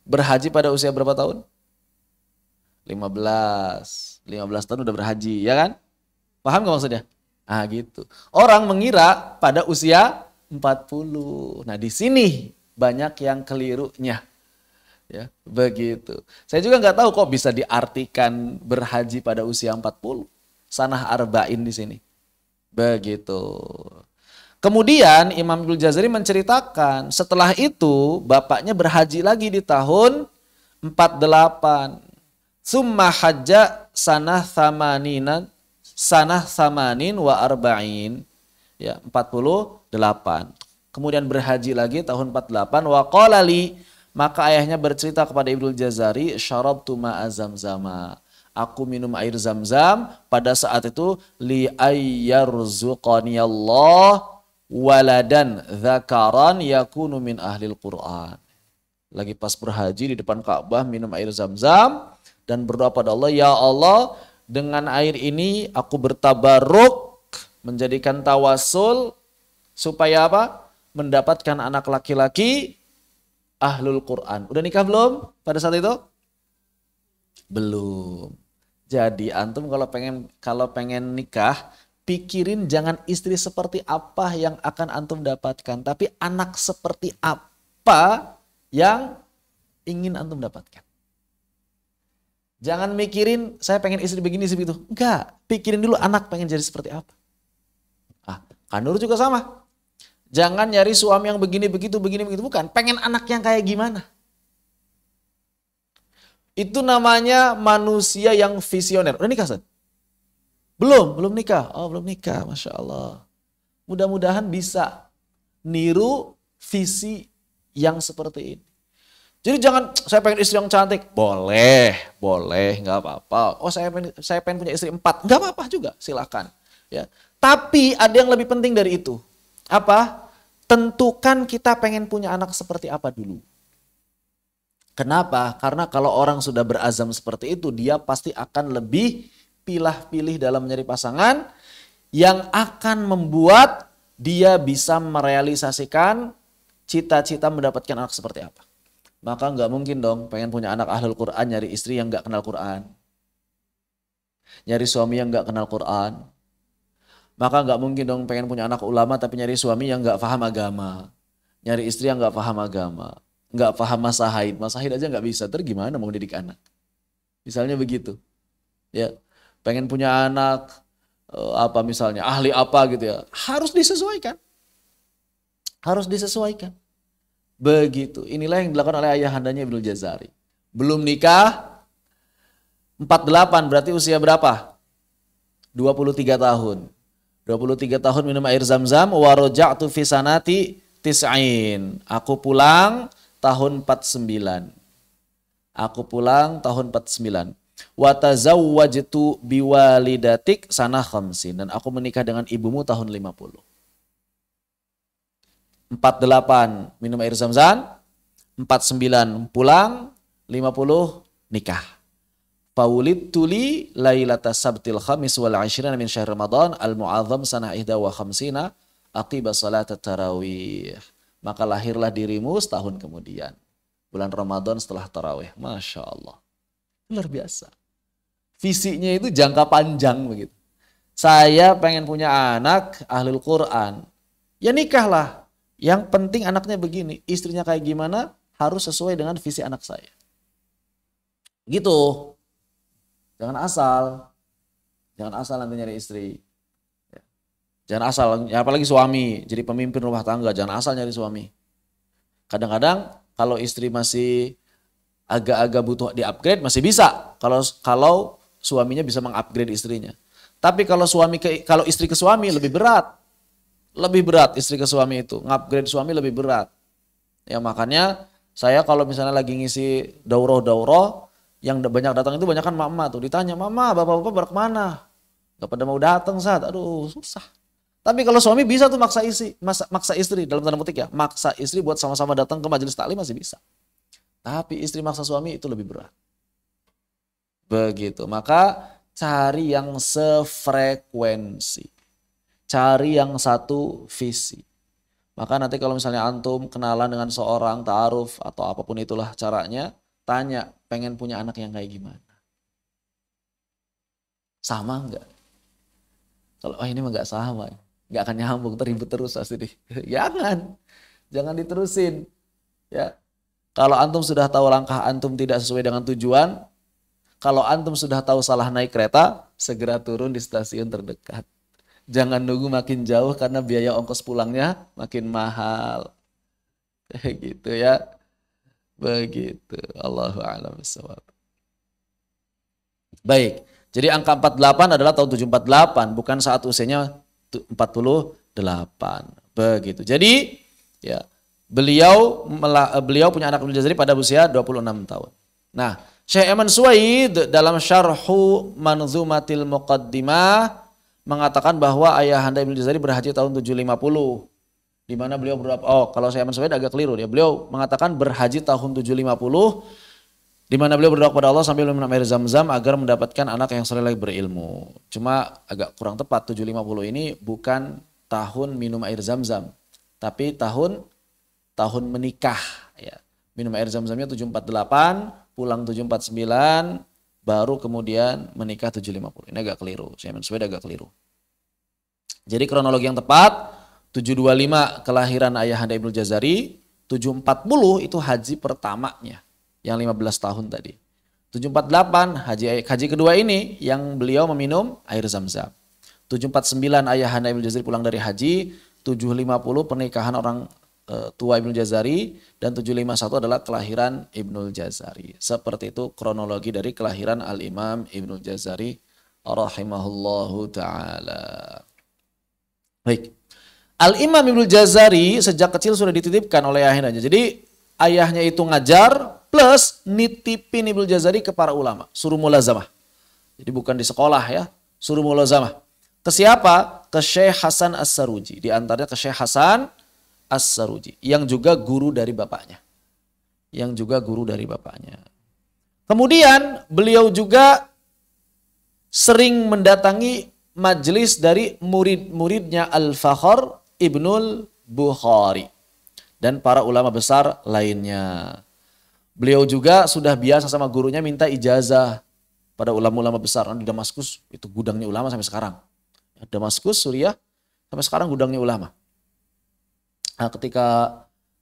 Berhaji pada usia berapa tahun? 15 tahun udah berhaji, ya kan? Paham nggak maksudnya? Ah gitu. Orang mengira pada usia 40. Nah di sini banyak yang kelirunya. Ya, begitu. Saya juga nggak tahu kok bisa diartikan berhaji pada usia 40. Sanah arba'in di sini. Begitu. Kemudian Imam Ibnu Jazari menceritakan setelah itu bapaknya berhaji lagi di tahun 48. Summa hajja sanah thamanin wa arba'in. Ya, 48. Kemudian berhaji lagi tahun 48. Wa qala li, maka ayahnya bercerita kepada Ibnu Jazari, syarabtu ma'a zamzama. Aku minum air zam-zam pada saat itu li ayyarzuqani Allah waladan dzakaran yakunu min ahlil Quran. Lagi pas berhaji di depan Ka'bah minum air zam-zam dan berdoa pada Allah, ya Allah, dengan air ini aku bertabaruk menjadikan tawasul supaya apa? Mendapatkan anak laki-laki ahlul Quran. Udah nikah belum pada saat itu? Belum. Jadi antum kalau pengen nikah, pikirin jangan istri seperti apa yang akan antum dapatkan, tapi anak seperti apa yang ingin antum dapatkan. Jangan mikirin saya pengen istri begini sebegitu. Enggak, pikirin dulu anak pengen jadi seperti apa. Kanur juga sama. Jangan nyari suami yang begini begitu bukan. Pengen anak yang kayak gimana? Itu namanya manusia yang visioner. Udah nikah, Ustaz? Belum nikah. Oh, belum nikah, Masya Allah. Mudah-mudahan bisa niru visi yang seperti ini. Jadi jangan, saya pengen istri yang cantik. Boleh, nggak apa-apa. Oh, saya pengen punya istri 4. Nggak apa-apa juga, silakan. Ya. Tapi ada yang lebih penting dari itu. Apa? Tentukan kita pengen punya anak seperti apa dulu. Kenapa? Karena kalau orang sudah berazam seperti itu, dia pasti akan lebih pilih-pilih dalam mencari pasangan yang akan membuat dia bisa merealisasikan cita-cita mendapatkan anak seperti apa. Maka nggak mungkin dong pengen punya anak ahlul Quran nyari istri yang nggak kenal Quran. Nyari suami yang nggak kenal Quran. Maka nggak mungkin dong pengen punya anak ulama tapi nyari suami yang nggak paham agama. Nyari istri yang nggak paham agama. Nggak paham masa haid aja nggak bisa, terus gimana mau didik anak? Misalnya begitu, ya pengen punya anak apa misalnya ahli apa gitu ya, harus disesuaikan, begitu. Inilah yang dilakukan oleh ayahandanya Ibnu Jazari. Belum nikah, 48 berarti usia berapa? 23 tahun. 23 tahun minum air zam-zam, wa raja'tu fi sanati tis'in. Aku pulang tahun 49. Wa tazawwajtu biwalidatik sanah khamsin. Dan aku menikah dengan ibumu tahun 50. 48 minum air zam-zam, 49 pulang, 50 nikah. Faulidtu li lailata sabtil khamis wal 20 min syahr Ramadan al-mu'azzam sanah 51 aqiba salat tarawih. Maka lahirlah dirimu setahun kemudian. Bulan Ramadan setelah tarawih. Masya Allah. Luar biasa. Visinya itu jangka panjang begitu. Saya pengen punya anak ahlul Quran. Ya nikahlah. Yang penting anaknya begini. Istrinya kayak gimana harus sesuai dengan visi anak saya. Gitu. Jangan asal nanti nyari istri. Jangan asal, ya apalagi suami, jadi pemimpin rumah tangga, jangan asal nyari suami. Kadang-kadang kalau istri masih agak-agak butuh di-upgrade masih bisa. Kalau suaminya bisa meng-upgrade istrinya. Tapi kalau istri ke suami lebih berat. Lebih berat istri ke suami itu, nge-upgrade suami lebih berat. Ya makanya saya kalau misalnya lagi ngisi daurah-daurah yang banyak datang itu banyak kan mama tuh ditanya, "Mama, bapak-bapak berkemana?" Gak pada mau datang, saat. Aduh, susah. Tapi kalau suami bisa tuh maksa istri dalam tanda petik ya, maksa istri buat sama-sama datang ke majelis taklim masih bisa. Tapi istri maksa suami itu lebih berat. Begitu. Maka cari yang sefrekuensi. Cari yang satu visi. Maka nanti kalau misalnya antum kenalan dengan seorang ta'aruf atau apapun itulah caranya, tanya pengen punya anak yang kayak gimana. Sama enggak? Kalau ini mah nggak sama, nggak akan nyambung, teribut terus pasti. Jangan diterusin. Ya, kalau antum sudah tahu langkah antum tidak sesuai dengan tujuan, kalau antum sudah tahu salah naik kereta, segera turun di stasiun terdekat. Jangan nunggu makin jauh karena biaya ongkos pulangnya makin mahal. Gitu ya. Begitu. Allahu a'lam bishawab. Baik. Jadi angka 48 adalah tahun 748, bukan saat usianya 48. Begitu. Jadi ya, beliau punya anak Ibnu Jazari pada usia 26 tahun. Nah, Syekh Eman Suwaid dalam Syarhu Manzumatil Muqaddimah mengatakan bahwa ayahanda Ibnu Jazari berhaji tahun 750. Di mana beliau berapa? Oh, kalau Syekh Eman Suwaid agak keliru ya. Beliau mengatakan berhaji tahun 750 di mana beliau berdoa kepada Allah sambil minum air Zam-Zam agar mendapatkan anak yang saleh berilmu. Cuma agak kurang tepat, 750 ini bukan tahun minum air Zam-Zam, tapi tahun menikah ya. Minum air Zam-Zamnya 748, pulang 749, baru kemudian menikah 750. Ini agak keliru, Syekh Eman Suwaid agak keliru. Jadi kronologi yang tepat 725 kelahiran ayahanda Ibnu Jazari, 740 itu haji pertamanya yang 15 tahun tadi. 748 haji kedua ini yang beliau meminum air Zam-Zam. 749 ayahanda Ibnu Jazari pulang dari haji, 750 pernikahan orang tua Ibnu Jazari, dan 751 adalah kelahiran Ibnu Jazari. Seperti itu kronologi dari kelahiran Al-Imam Ibnu Jazari rahimahullahu ta'ala. Baik. Al-Imam Ibnu Jazari sejak kecil sudah dititipkan oleh ayahnya. Jadi ayahnya itu ngajar plus nitipin Ibnu Jazari ke para ulama, suruh mulazamah. Jadi bukan di sekolah ya, suruh mulazamah. Ke siapa? Ke Syekh Hasan As-Saruji. Di antaranya ke Syekh Hasan As-Saruji yang juga guru dari bapaknya. Kemudian beliau juga sering mendatangi majelis dari murid-muridnya Al-Fakhr Ibnul Bukhari dan para ulama besar lainnya. Beliau juga sudah biasa sama gurunya minta ijazah pada ulama-ulama besar. Di Damaskus itu gudangnya ulama sampai sekarang. Damaskus, Suriah, sampai sekarang gudangnya ulama. Nah, ketika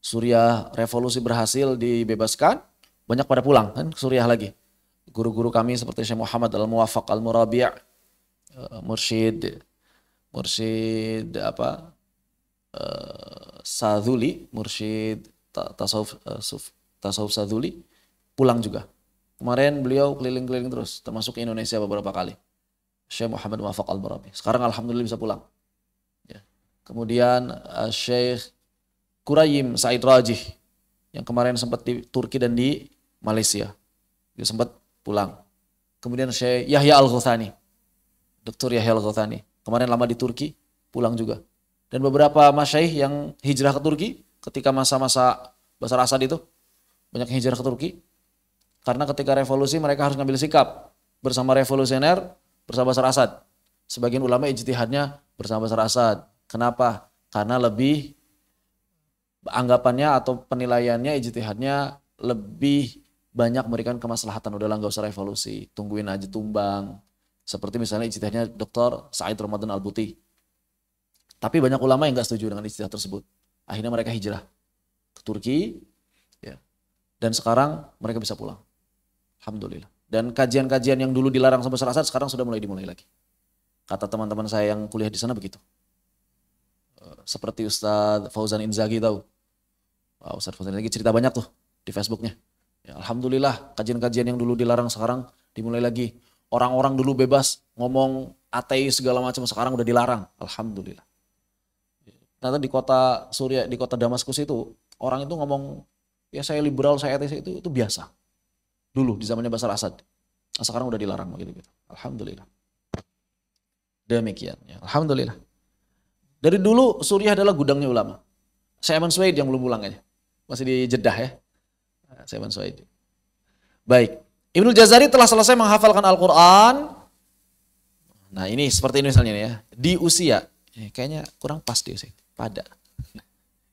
Suriah revolusi berhasil dibebaskan, banyak pada pulang kan ke Suriah lagi. Guru-guru kami seperti Syekh Muhammad Al-Muwafaq Al-Murabi', Mursyid Sadzuli, Mursyid Tasawuf Sadzuli pulang juga. Kemarin beliau keliling-keliling terus, termasuk ke Indonesia beberapa kali. Syekh Muhammad Muwafaq Al-Murabi. Sekarang alhamdulillah bisa pulang. Ya. Kemudian Syekh Qurayyim Said Rajih yang kemarin sempat di Turki dan di Malaysia. Dia sempat pulang. Kemudian Syekh Yahya Al-Ghuthani. Dr. Yahya Al-Ghuthani. Kemarin lama di Turki, pulang juga. Dan beberapa masyaikh yang hijrah ke Turki ketika masa-masa Bashar Asad itu, banyak yang hijrah ke Turki. Karena ketika revolusi mereka harus ngambil sikap bersama revolusioner, bersama Bashar Asad. Sebagian ulama ijtihadnya bersama Bashar Asad. Kenapa? Karena lebih anggapannya atau penilaiannya, ijtihadnya lebih banyak memberikan kemaslahatan. Udahlah nggak usah revolusi, tungguin aja tumbang. Seperti misalnya ijtihadnya Dr. Said Ramadan Al-Buti. Tapi banyak ulama yang nggak setuju dengan ijtihad tersebut. Akhirnya mereka hijrah ke Turki, ya. Dan sekarang mereka bisa pulang. Alhamdulillah. Dan kajian-kajian yang dulu dilarang sama Bashar Asad sekarang sudah mulai dimulai lagi. Kata teman-teman saya yang kuliah di sana begitu. Seperti Ustadz Fauzan Inzaghi tahu. Ustadz Fauzan Inzaghi cerita banyak tuh di Facebooknya. Ya, alhamdulillah kajian-kajian yang dulu dilarang sekarang dimulai lagi. Orang-orang dulu bebas ngomong ateis segala macam, sekarang udah dilarang. Alhamdulillah. Ternyata di kota Suriah, di kota Damaskus itu orang itu ngomong ya saya liberal, saya ateis itu biasa. Dulu di zamannya Bashar Asad. Nah, sekarang udah dilarang begitu. Alhamdulillah. Demikian ya. Alhamdulillah. Dari dulu Suriah adalah gudangnya ulama. Syekh Eman Suwaid yang belum pulang aja. Masih di Jeddah ya. Syekh Eman Suwaid. Baik. Ibnu Jazari telah selesai menghafalkan Al-Quran. Nah ini seperti ini misalnya ya. Di usia. Kayaknya kurang pas di usia. Pada.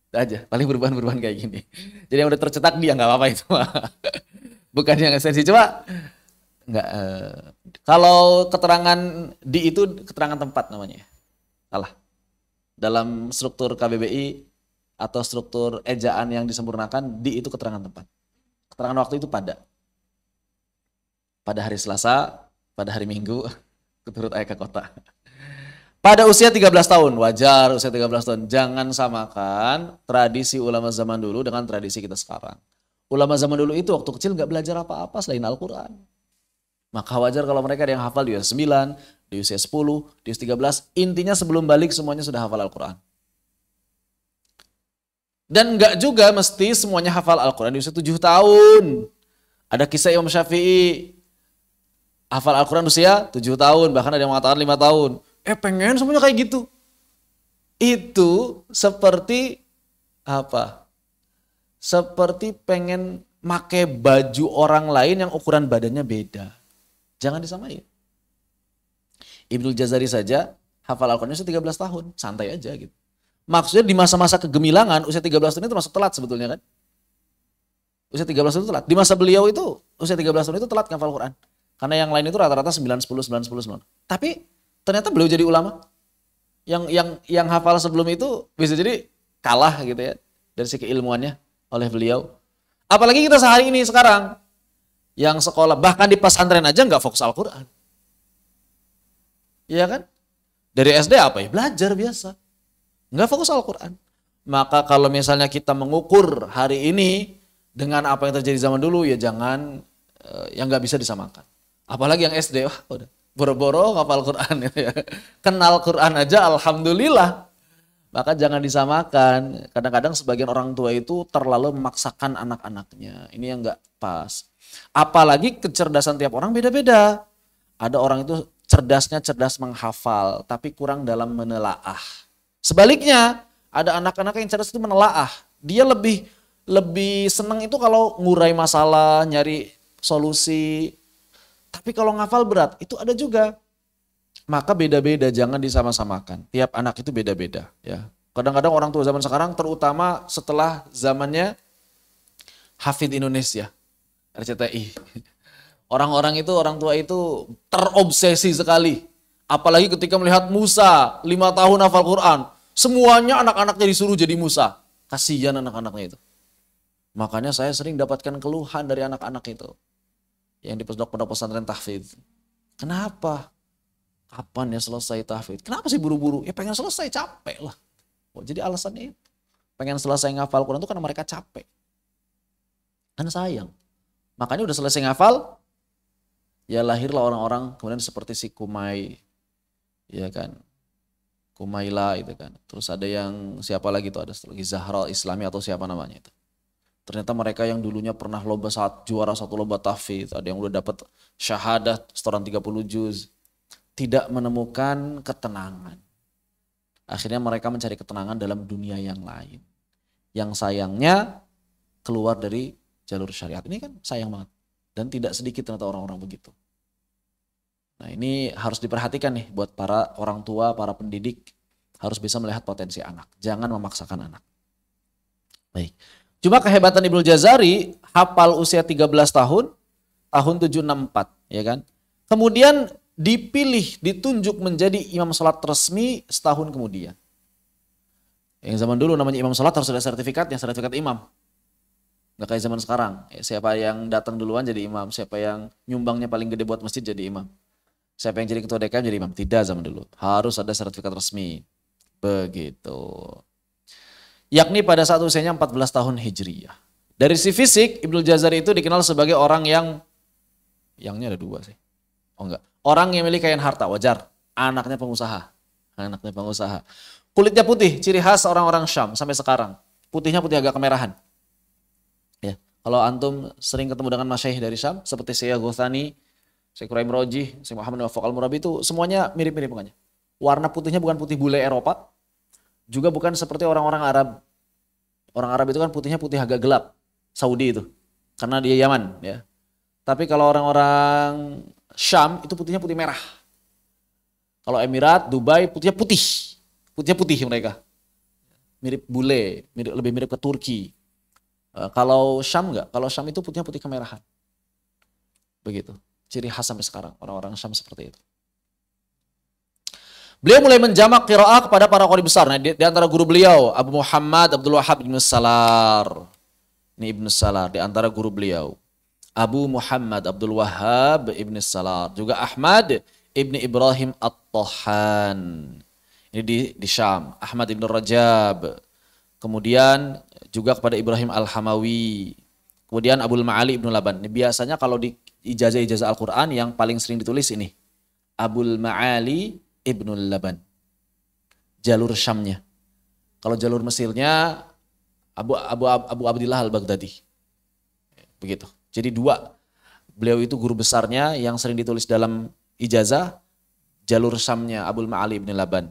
Itu aja. Paling berbahan kayak gini. Jadi yang udah tercetak dia nggak apa-apa itu. Bukan yang esensi. Coba. Enggak. Kalau keterangan di itu keterangan tempat namanya. Salah. Dalam struktur KBBI atau struktur ejaan yang disempurnakan, di itu keterangan tempat. Keterangan waktu itu pada hari Selasa, pada hari Minggu, turut ayah ke kota. Pada usia 13 tahun, wajar usia 13 tahun. Jangan samakan tradisi ulama zaman dulu dengan tradisi kita sekarang. Ulama zaman dulu itu waktu kecil nggak belajar apa-apa selain Al-Quran. Maka wajar kalau mereka ada yang hafal di usia 9, di usia 10, di usia 13. Intinya sebelum balik semuanya sudah hafal Al-Quran. Dan nggak juga mesti semuanya hafal Al-Quran di usia 7 tahun. Ada kisah Imam Syafi'i hafal Al-Quran usia 7 tahun, bahkan ada yang mengatakan 5 tahun. Pengen semuanya kayak gitu. Itu seperti apa? Seperti pengen make baju orang lain yang ukuran badannya beda. Jangan disamain. Ibnul Jazari saja hafal Al-Quran usia 13 tahun, santai aja gitu. Maksudnya di masa-masa kegemilangan, usia 13 tahun itu termasuk telat sebetulnya kan. Usia 13 tahun itu telat. Di masa beliau itu, usia 13 tahun itu telat hafal Al-Quran. Karena yang lain itu rata-rata 9, 10, 9, 10, 9. Tapi ternyata beliau jadi ulama. Yang hafal sebelum itu bisa jadi kalah gitu ya dari segi keilmuannya oleh beliau. Apalagi kita sehari ini sekarang yang sekolah bahkan di pesantren aja nggak fokus Al-Quran. Iya kan? Dari SD apa ya? Belajar biasa. Nggak fokus Al-Quran. Maka kalau misalnya kita mengukur hari ini dengan apa yang terjadi zaman dulu ya jangan yang nggak bisa disamakan. Apalagi yang SD, wah udah boro-boro ngapal Quran ya. Kenal Quran aja alhamdulillah. Maka jangan disamakan. Kadang-kadang sebagian orang tua itu terlalu memaksakan anak-anaknya. Ini yang nggak pas. Apalagi kecerdasan tiap orang beda-beda. Ada orang itu cerdasnya cerdas menghafal, tapi kurang dalam menelaah. Sebaliknya, ada anak-anak yang cerdas itu menelaah. Dia lebih senang itu kalau ngurai masalah, nyari solusi. Tapi kalau ngafal berat, itu ada juga. Maka beda-beda, jangan disama-samakan. Tiap anak itu beda-beda. Ya. Kadang-kadang orang tua zaman sekarang, terutama setelah zamannya Hafid Indonesia, RCTI. Orang-orang itu, orang tua itu terobsesi sekali. Apalagi ketika melihat Musa, 5 tahun hafal Quran. Semuanya anak-anaknya disuruh jadi Musa. Kasihan anak-anaknya itu. Makanya saya sering dapatkan keluhan dari anak-anak itu. Yang di pondok pesantren tahfidz. Kenapa? Kapan ya selesai tahfidz? Kenapa sih buru-buru? Ya pengen selesai, capek lah. Oh, jadi alasannya itu. Pengen selesai ngafal Quran itu karena mereka capek. Kan sayang. Makanya udah selesai ngafal, ya lahirlah orang-orang kemudian seperti si Kumai. Ya kan. Kumaila itu kan. Terus ada yang siapa lagi tuh, ada lagi Zahra Islami atau siapa namanya itu. Ternyata mereka yang dulunya pernah juara satu lomba tahfidz, ada yang udah dapat syahadah setoran 30 juz, tidak menemukan ketenangan. Akhirnya mereka mencari ketenangan dalam dunia yang lain. Yang sayangnya keluar dari jalur syariat. Ini kan sayang banget. Dan tidak sedikit ternyata orang-orang begitu. Nah ini harus diperhatikan nih buat para orang tua, para pendidik. Harus bisa melihat potensi anak. Jangan memaksakan anak. Baik. Cuma kehebatan Ibnu Jazari, hafal usia 13 tahun, tahun 764, ya kan. Kemudian dipilih, ditunjuk menjadi imam sholat resmi setahun kemudian. Yang zaman dulu namanya imam sholat harus ada sertifikatnya, sertifikat imam. Nggak kayak zaman sekarang, siapa yang datang duluan jadi imam, siapa yang nyumbangnya paling gede buat masjid jadi imam. Siapa yang jadi ketua DKM jadi imam, tidak zaman dulu. Harus ada sertifikat resmi, begitu. Yakni pada saat usianya 14 tahun Hijriyah. Dari si fisik, Ibnu Jazari itu dikenal sebagai orang yangnya ada 2 sih. Oh enggak. Orang yang memiliki kekayaan harta, wajar. Anaknya pengusaha. Kulitnya putih, ciri khas orang-orang Syam sampai sekarang. Putihnya putih agak kemerahan. Ya. Kalau antum sering ketemu dengan masyayikh dari Syam, seperti Syekh Ghuthani, Syekh Ibrahim Roji, Syekh Muhammad Wafaq Al-Murabi itu semuanya mirip-mirip mukanya. Warna putihnya bukan putih bule Eropa, juga bukan seperti orang-orang Arab. Orang Arab itu kan putihnya putih agak gelap. Saudi itu. Karena dia Yaman. Ya. Tapi kalau orang-orang Syam itu putihnya putih merah. Kalau Emirat, Dubai putihnya putih. Putihnya putih mereka. Mirip bule. Lebih mirip ke Turki. Kalau Syam enggak. Kalau Syam itu putihnya putih kemerahan. Begitu. Ciri khas sampai sekarang. Orang-orang Syam seperti itu. Beliau mulai menjamak qiraah kepada para qari besar. Nah, di antara guru beliau Abu Muhammad Abdul Wahhab Ibnu Salar. Ini Ibnu Salar di antara guru beliau. Abu Muhammad Abdul Wahhab Ibnu Salar, juga Ahmad Ibnu Ibrahim At-Tahan. Ini di Syam. Ahmad Ibnu Rajab. Kemudian juga kepada Ibrahim Al-Hamawi. Kemudian Abdul Ma'ali Ibnu Laban. Ini biasanya kalau di ijazah-ijazah Al-Quran yang paling sering ditulis ini. Abdul Ma'ali Ibnu Laban. Jalur Syamnya. Kalau jalur Mesirnya Abu Abdillah Al-Baghdadi. Begitu. Jadi dua. Beliau itu guru besarnya yang sering ditulis dalam ijazah. Jalur Syamnya Abdul Ma'ali Ibnu Laban.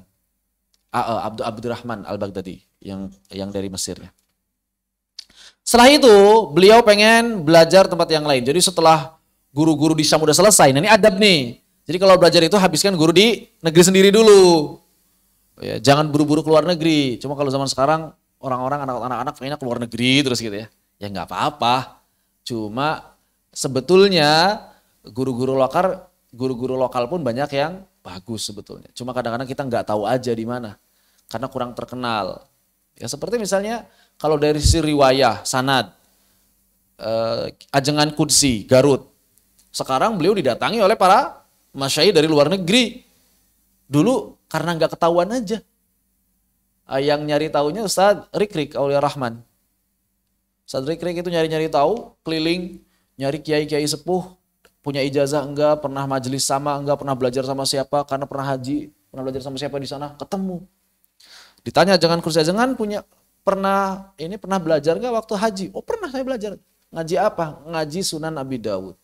Abdurrahman Al-Baghdadi yang dari Mesirnya. Setelah itu beliau pengen belajar tempat yang lain. Jadi setelah guru-guru di Syam udah selesai, nah ini adab nih. Jadi kalau belajar itu habiskan guru di negeri sendiri dulu. Ya, jangan buru-buru keluar negeri. Cuma kalau zaman sekarang orang-orang anak-anak pengennya keluar negeri terus gitu ya. Ya nggak apa-apa. Cuma sebetulnya guru-guru lokal pun banyak yang bagus sebetulnya. Cuma kadang-kadang kita nggak tahu aja di mana karena kurang terkenal. Ya seperti misalnya kalau dari sisi riwayah, sanad, Ajengan Qudsi, Garut. Sekarang beliau didatangi oleh para masyayikh dari luar negeri. Dulu karena nggak ketahuan aja. Yang nyari tahunya Ustaz Rikrik Aulia Rahman. Ustaz Rikrik itu nyari-nyari tahu, keliling, nyari kiai-kiai sepuh, punya ijazah enggak, pernah majelis sama enggak, pernah belajar sama siapa, karena pernah haji, pernah belajar sama siapa di sana, ketemu. Ditanya Ajengan Qudsi, Ajengan pernah belajar nggak waktu haji? Oh pernah saya belajar. Ngaji apa? Ngaji Sunan Abi Dawud.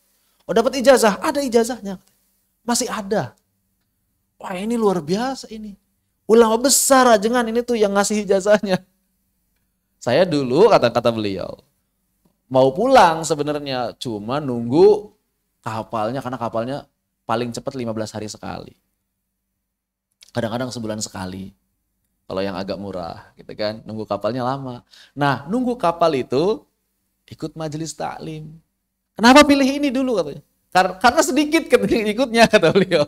Oh dapat ijazah? Ada ijazahnya. Masih ada. Wah ini luar biasa ini. Ulama besar Ajengan ini tuh yang ngasih ijazahnya. Saya dulu kata beliau mau pulang sebenarnya, cuma nunggu kapalnya karena kapalnya paling cepat 15 hari sekali. Kadang-kadang sebulan sekali. Kalau yang agak murah gitu kan, nunggu kapalnya lama. Nah, nunggu kapal itu ikut majelis taklim. Kenapa pilih ini dulu katanya? Karena sedikit ikutnya kata beliau.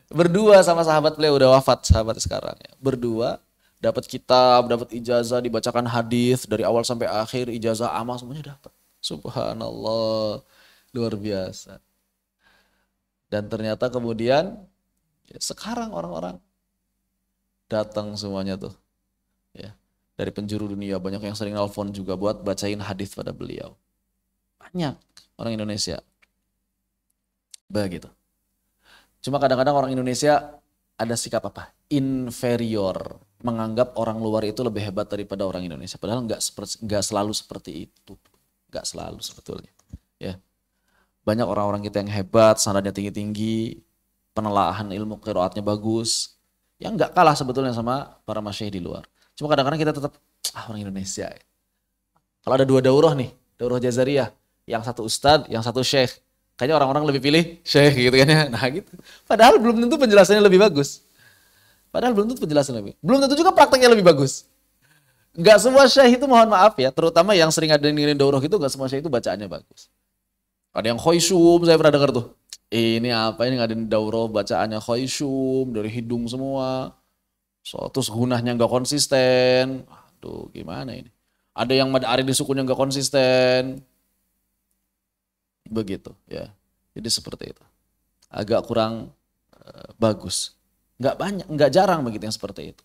Berdua sama sahabat beliau udah wafat sahabat sekarang ya. Berdua dapat kitab, dapat ijazah, dibacakan hadis dari awal sampai akhir, ijazah amal semuanya dapat. Subhanallah, luar biasa. Dan ternyata kemudian ya, sekarang orang-orang datang semuanya tuh ya dari penjuru dunia, banyak yang sering nelfon juga buat bacain hadis pada beliau, banyak orang Indonesia begitu. Cuma kadang-kadang orang Indonesia ada sikap apa? Inferior, menganggap orang luar itu lebih hebat daripada orang Indonesia, padahal nggak selalu seperti itu, nggak selalu sebetulnya ya. Banyak orang-orang kita yang hebat, sanadnya tinggi-tinggi, penelaahan ilmu qiraatnya bagus, yang nggak kalah sebetulnya sama para masyayikh di luar. Cuma kadang-kadang kita tetap orang Indonesia. Kalau ada dua daurah nih, daurah Jazariyah, yang satu ustadz, yang satu syekh, kayaknya orang-orang lebih pilih syekh gitu kan ya. Nah gitu. Padahal belum tentu penjelasannya lebih bagus. Belum tentu juga prakteknya lebih bagus. Nggak semua syekh itu, mohon maaf ya, terutama yang sering ada di daurah itu, nggak semua syekh itu bacaannya bagus. Ada yang khoisyum, saya pernah dengar tuh. Ini apa ini ngadain daurah bacaannya khoisyum dari hidung semua. Terus gunahnya nggak konsisten. Aduh gimana ini. Ada yang mad ari di sukunya nggak konsisten. Begitu ya. Jadi seperti itu. Agak kurang bagus. Nggak jarang begitu yang seperti itu.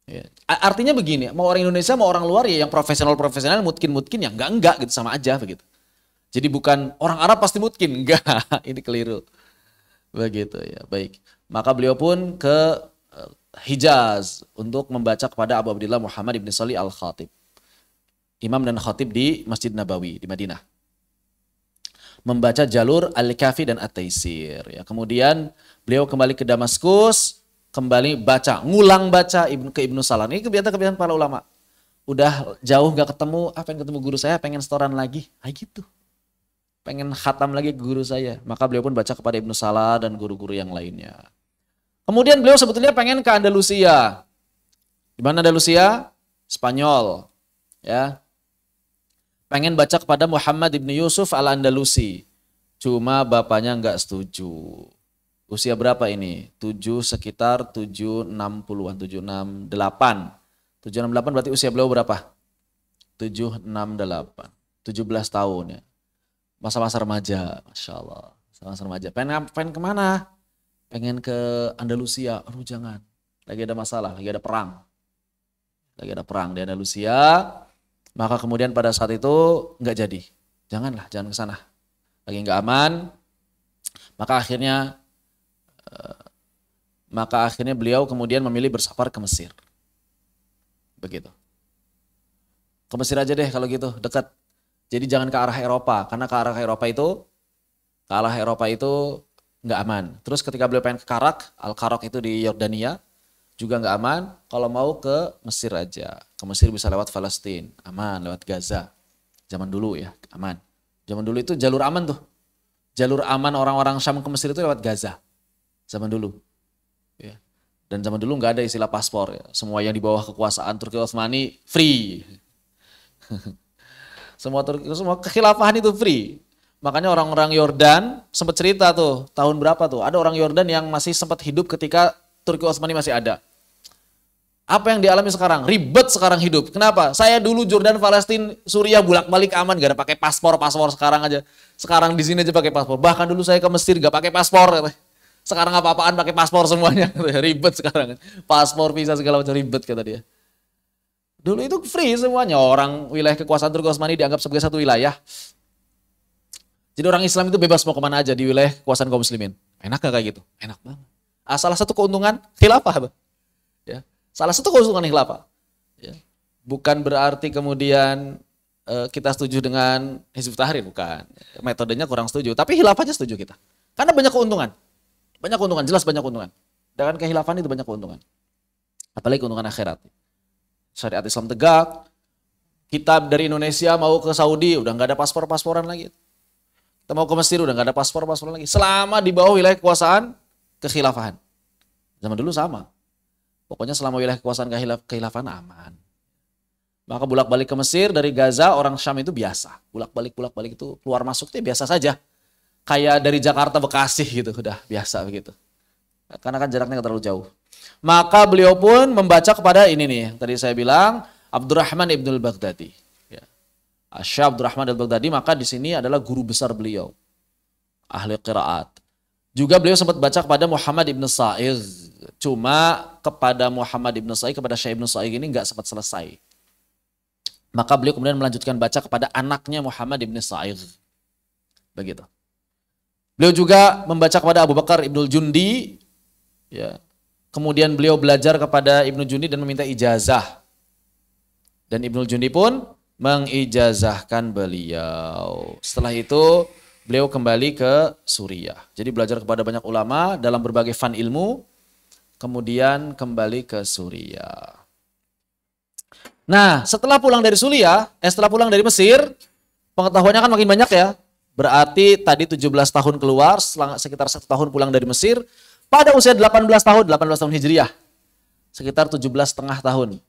Ya. Artinya begini, mau orang Indonesia mau orang luar ya yang profesional mungkin ya enggak gitu, sama aja begitu. Jadi bukan orang Arab pasti mungkin, enggak, ini keliru. Begitu ya, baik. Maka beliau pun ke Hijaz untuk membaca kepada Abu Abdillah Muhammad ibn Salih al-Khatib. Imam dan khatib di Masjid Nabawi di Madinah. Membaca jalur Al-Kafi dan At-Taisir. Ya, kemudian beliau kembali ke Damaskus, kembali ngulang baca ke Ibnu Salah. Ini kebiasaan para ulama. Udah jauh gak ketemu, pengen ketemu guru saya, pengen setoran lagi. Gitu. Pengen khatam lagi ke guru saya. Maka beliau pun baca kepada Ibnu Salah dan guru-guru yang lainnya. Kemudian beliau sebetulnya pengen ke Andalusia. Di mana Andalusia? Spanyol. Ya. Pengen baca kepada Muhammad ibn Yusuf al-Andalusi. Cuma bapaknya nggak setuju. Usia berapa ini? 7 sekitar 760-an, 768. 768 berarti usia beliau berapa? 768. 17 tahun ya. Masa-masa remaja, Masya Allah. Masa-masa remaja. Pengen kemana? Pengen ke Andalusia. Aduh jangan. Lagi ada masalah, lagi ada perang. Lagi ada perang di Andalusia. Maka kemudian pada saat itu nggak jadi. Janganlah, jangan ke sana. Lagi nggak aman. Maka akhirnya beliau kemudian memilih bersafar ke Mesir. Begitu. Ke Mesir aja deh kalau gitu, dekat. Jadi jangan ke arah Eropa, karena ke arah Eropa itu nggak aman. Terus ketika beliau pengen ke Karak, Al-Karak itu di Yordania, juga nggak aman. Kalau mau ke Mesir aja. Ke Mesir bisa lewat Palestina, aman, lewat Gaza. Zaman dulu ya, aman. Zaman dulu itu jalur aman tuh. Jalur aman orang-orang Syam ke Mesir itu lewat Gaza. Zaman dulu. Ya. Dan zaman dulu nggak ada istilah paspor. Ya. Semua yang di bawah kekuasaan Turki Utsmani free. Semua kekhilafahan itu free. Makanya orang-orang Yordan sempat cerita tuh, tahun berapa tuh? Ada orang Yordan yang masih sempat hidup ketika Turki Utsmani masih ada. Apa yang dialami sekarang? Ribet sekarang hidup. Kenapa? Saya dulu Jordan, Palestina, Suriah bolak-balik aman, gak ada pakai paspor sekarang aja. Sekarang di sini aja pakai paspor. Bahkan dulu saya ke Mesir gak pakai paspor. Sekarang apa-apaan pakai paspor semuanya. Ribet sekarang. Paspor, visa segala macam ribet kata dia. Dulu itu free semuanya. Orang wilayah kekuasaan Turki Utsmani dianggap sebagai satu wilayah. Jadi orang Islam itu bebas mau kemana aja di wilayah kekuasaan kaum muslimin. Enak gak kayak gitu? Enak banget. Salah satu keuntungan khilafah. Ya. Salah satu keuntungan khilafah. Ya. Bukan berarti kemudian kita setuju dengan Hizbut Tahrir, bukan. Metodenya kurang setuju, tapi khilafahnya setuju kita. Karena banyak keuntungan. Banyak keuntungan, jelas banyak keuntungan. Dengan kekhilafan itu banyak keuntungan. Apalagi keuntungan akhirat. Syariat Islam tegak. Kita dari Indonesia mau ke Saudi, udah nggak ada paspor-pasporan lagi. Kita mau ke Mesir, udah nggak ada paspor-pasporan lagi. Selama di bawah wilayah kekuasaan kekhilafahan. Zaman dulu sama. Pokoknya selama wilayah kekuasaan kehilafan aman. Maka bolak-balik ke Mesir dari Gaza, orang Syam itu biasa. Bolak-balik itu keluar masuk itu biasa saja. Kayak dari Jakarta Bekasi gitu, udah biasa begitu. Karena kan jaraknya nggak terlalu jauh. Maka beliau pun membaca kepada ini nih, yang tadi saya bilang Abdurrahman Ibnul Baghdadi. Ya. Syekh Abdurrahman Al-Baghdadi, maka di sini adalah guru besar beliau. Ahli qiraat. Juga beliau sempat baca kepada Muhammad Ibn Sa'id. Cuma kepada Muhammad Ibn Sa'id, kepada Syekh Ibn Sa'id ini nggak sempat selesai. Maka beliau kemudian melanjutkan baca kepada anaknya Muhammad Ibn Sa'id. Begitu. Beliau juga membaca kepada Abu Bakar Ibnul Jundi. Ya. Kemudian beliau belajar kepada Ibnu Jundi dan meminta ijazah. Dan Ibnul Jundi pun mengijazahkan beliau. Setelah itu beliau kembali ke Suriah. Jadi belajar kepada banyak ulama dalam berbagai fan ilmu. Kemudian kembali ke Suriah. Nah, setelah pulang dari Mesir, pengetahuannya kan makin banyak ya. Berarti tadi 17 tahun keluar, sekitar 1 tahun pulang dari Mesir. Pada usia 18 tahun Hijriah. Sekitar 17,5 tahun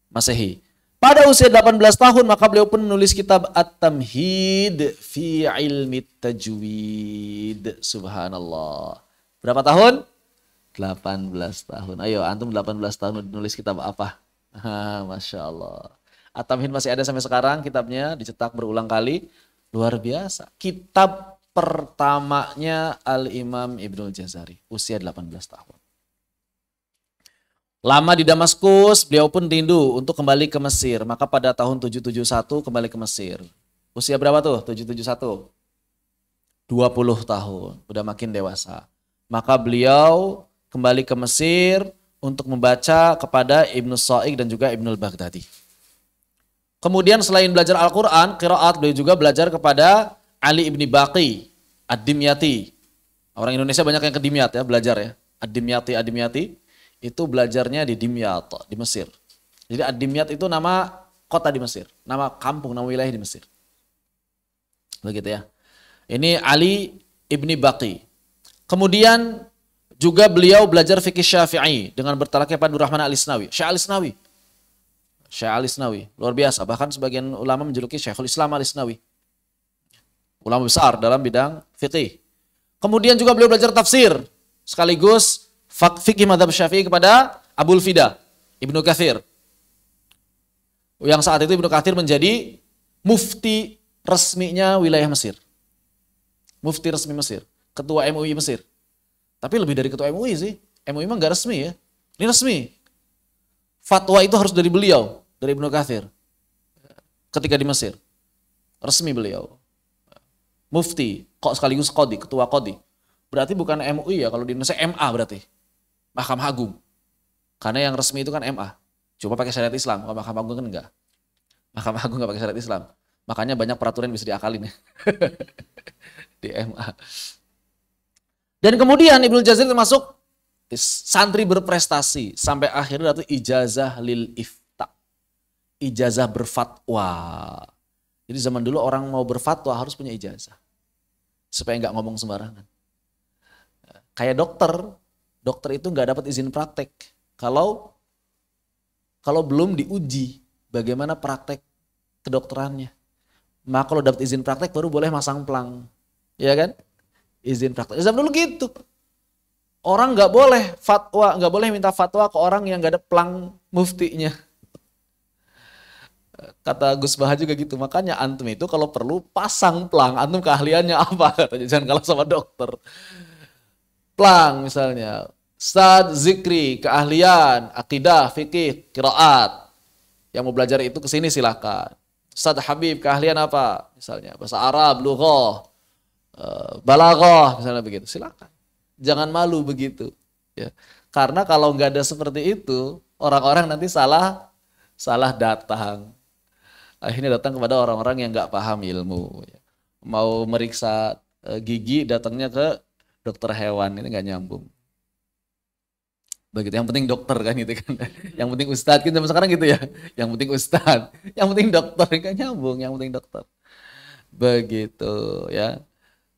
Masehi. Pada usia 18 tahun maka beliau pun menulis kitab At-Tamhid fi Ilmi Tajwid. Subhanallah. Berapa tahun? 18 tahun. Ayo antum 18 tahun nulis kitab apa? Masya Allah. At-Tamhid masih ada sampai sekarang kitabnya, dicetak berulang kali. Luar biasa. Kitab pertamanya Al-Imam Ibnul Jazari. Usia 18 tahun. Lama di Damaskus, beliau pun rindu untuk kembali ke Mesir. Maka pada tahun 771 kembali ke Mesir. Usia berapa tuh? 771? 20 tahun. Udah makin dewasa. Maka beliau kembali ke Mesir untuk membaca kepada Ibnu Sa'id dan juga Ibnul Baghdadi. Kemudian selain belajar Al-Quran, qiraat, beliau juga belajar kepada Ali ibni Baqi, Ad-Dimyati. Orang Indonesia banyak yang ke Dimyat ya, belajar ya. Ad-Dimyati itu belajarnya di Dimyat, di Mesir. Jadi Ad-Dimyat itu nama kota di Mesir, nama kampung, nama wilayah di Mesir. Begitu ya. Ini Ali ibni Baqi. Kemudian juga beliau belajar fikih Syafi'i dengan bertalaqi pada Abdurrahman Al-Isnawi. Syekh Al-Isnawi, luar biasa. Bahkan sebagian ulama menjuluki Syekhul Islam Al-Isnawi. Ulama besar dalam bidang fikih. Kemudian juga beliau belajar tafsir sekaligus fikih mazhab Syafi'i kepada Abul Fida, Ibnu Katsir. Yang saat itu Ibnu Katsir menjadi mufti resminya wilayah Mesir. Mufti resmi Mesir, ketua MUI Mesir. Tapi lebih dari ketua MUI sih. MUI mah nggak resmi ya. Ini resmi. Fatwa itu harus dari beliau, dari Ibnu Katsir. Ketika di Mesir. Resmi beliau. Mufti, kok sekaligus qadhi, ketua qadhi. Berarti bukan MUI ya, kalau di Indonesia MA berarti. Mahkamah Agung. Karena yang resmi itu kan MA. Coba pakai syariat Islam, kalau Mahkamah Agung kan enggak. Mahkamah Agung enggak pakai syariat Islam. Makanya banyak peraturan yang bisa diakalin ya. Di MA. Dan kemudian Ibnu Jazari termasuk santri berprestasi sampai akhirnya itu ijazah lil ifta. Ijazah berfatwa. Jadi zaman dulu orang mau berfatwa harus punya ijazah. Supaya nggak ngomong sembarangan. Kayak dokter itu nggak dapat izin praktek kalau belum diuji bagaimana praktek kedokterannya. Maka kalau dapat izin praktek baru boleh masang pelang. Ya kan? Izin praktek. Zaman dulu gitu. Orang nggak boleh fatwa, nggak boleh minta fatwa ke orang yang nggak ada pelang muftinya. Kata Gus Baha juga gitu. Makanya antum itu kalau perlu pasang pelang. Antum keahliannya apa? Katanya jangan kalah sama dokter. Pelang misalnya. Ustadz Zikri, keahlian, akidah, fikih, qiraat. Yang mau belajar itu kesini silakan. Ustadz Habib, keahlian apa? Misalnya bahasa Arab, lughah, balaghah, misalnya begitu. Silakan. Jangan malu begitu. Ya. Karena kalau nggak ada seperti itu, orang-orang nanti salah datang. Akhirnya datang kepada orang-orang yang nggak paham ilmu. Ya. Mau meriksa gigi, datangnya ke dokter hewan, ini nggak nyambung. Begitu, yang penting dokter kan gitu kan. Yang penting ustadz kan zaman sekarang gitu ya. Yang penting ustadz, yang penting dokter, kan nyambung, yang penting dokter. Begitu ya.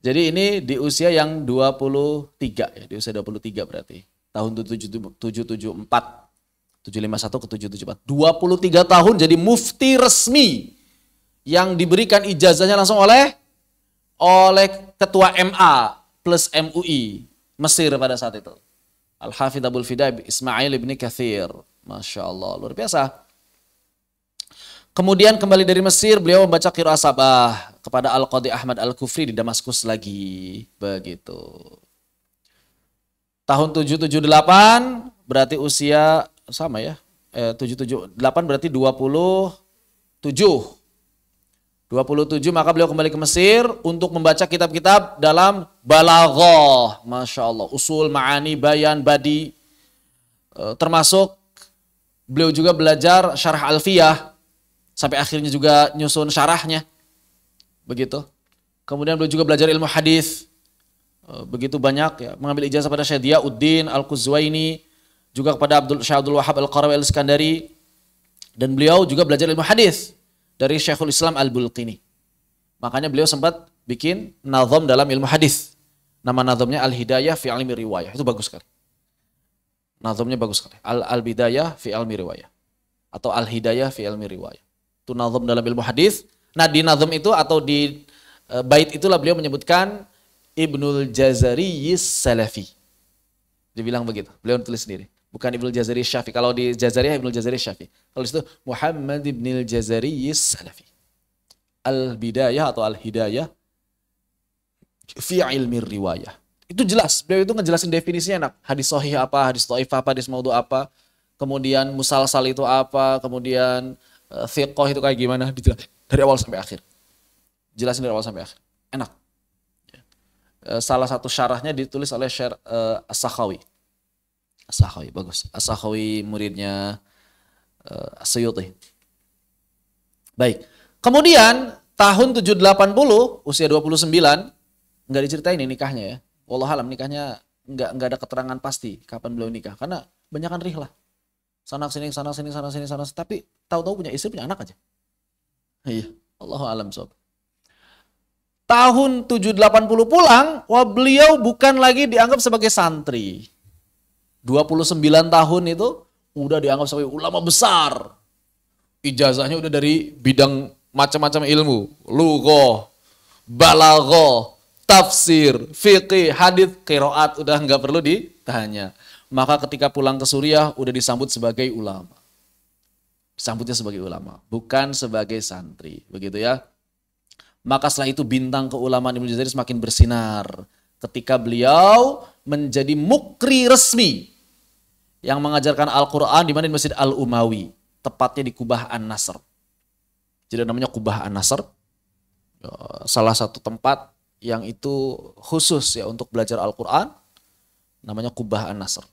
Jadi ini di usia yang 23 ya, di usia 23 berarti. Tahun 774, 751 ke 774. 23 tahun jadi mufti resmi yang diberikan ijazahnya langsung oleh ketua MA plus MUI Mesir pada saat itu. Al-Hafidh Abul Fida Ismail ibn Katsir. Masya Allah, luar biasa. Kemudian kembali dari Mesir, beliau membaca qiraah sabah kepada Al-Qadhi Ahmad Al-Kufri di Damaskus lagi. Begitu. Tahun 778 berarti usia sama ya. 778 berarti 27. 27 maka beliau kembali ke Mesir untuk membaca kitab-kitab dalam balaghah, Masya Allah, usul, ma'ani, bayan, badi. Termasuk beliau juga belajar syarah alfiyah, sampai akhirnya juga nyusun syarahnya. Begitu. Kemudian beliau juga belajar ilmu hadis. Begitu banyak ya, mengambil ijazah pada Syekh Diyauddin Al-Quzwaini, juga kepada Syekh Abdul Wahab Al-Qarawi Al-Iskandari. Dan beliau juga belajar ilmu hadis dari Syekhul Islam Al-Bulqini. Makanya beliau sempat bikin nazam dalam ilmu hadis. Nama nazamnya Al-Hidayah fi Ilmi Riwayah. Itu bagus sekali. Nazamnya bagus sekali. Al-Bidayah fi Ilmi Riwayah. Atau Al-Hidayah fi Ilmi Riwayah. Itu nazam dalam ilmu hadis. Nah, di nazam itu atau di bait itulah beliau menyebutkan Ibnul Jazari Salafi. Dibilang begitu. Beliau tulis sendiri. Bukan Ibnul Jazari Syafi. Kalau di Jazariyah Ibnul Jazari Syafi. Kalau di situ Muhammad Ibnul Jazari Salafi. Al-Bidayah atau Al-Hidayah fi Ilmi Riwayah. Itu jelas. Beliau itu ngejelasin definisinya enak. Hadis sahih apa, hadis dhaif apa, hadis maudhu apa. Kemudian musalsal itu apa, kemudian thiqah itu kayak gimana, dijelasin dari awal sampai akhir. Jelasin dari awal sampai akhir. Enak. Salah satu syarahnya ditulis oleh Syekh As-Sakhawi. As-Sakhawi, bagus. As-Sakhawi muridnya As-Suyuti. Baik. Kemudian tahun 780, usia 29, nggak diceritain ini nikahnya ya. Wallahualam nikahnya nggak ada keterangan pasti kapan beliau nikah. Karena banyakan rihlah. Sana sini, sana sini, sana sini, sana sini. Tapi tahu-tahu punya istri, punya anak aja. Iya, Allahualam sob. Tahun 780 pulang, wah beliau bukan lagi dianggap sebagai santri. 29 tahun itu udah dianggap sebagai ulama besar. Ijazahnya udah dari bidang macam-macam ilmu. Lughah, balaghah, tafsir, fiqih, hadis, qiraat udah nggak perlu ditanya. Maka ketika pulang ke Suriah udah disambut sebagai ulama. Disambutnya sebagai ulama, bukan sebagai santri, begitu ya. Maka setelah itu bintang keulamaan Ibnu Jazari semakin bersinar ketika beliau menjadi mukri resmi yang mengajarkan Al-Quran di mana di Masjid Al-Umawi, tepatnya di Kubah An-Nasr. Jadi namanya Kubah An-Nasr, salah satu tempat yang itu khusus ya untuk belajar Al-Quran, namanya Kubah An-Nasr.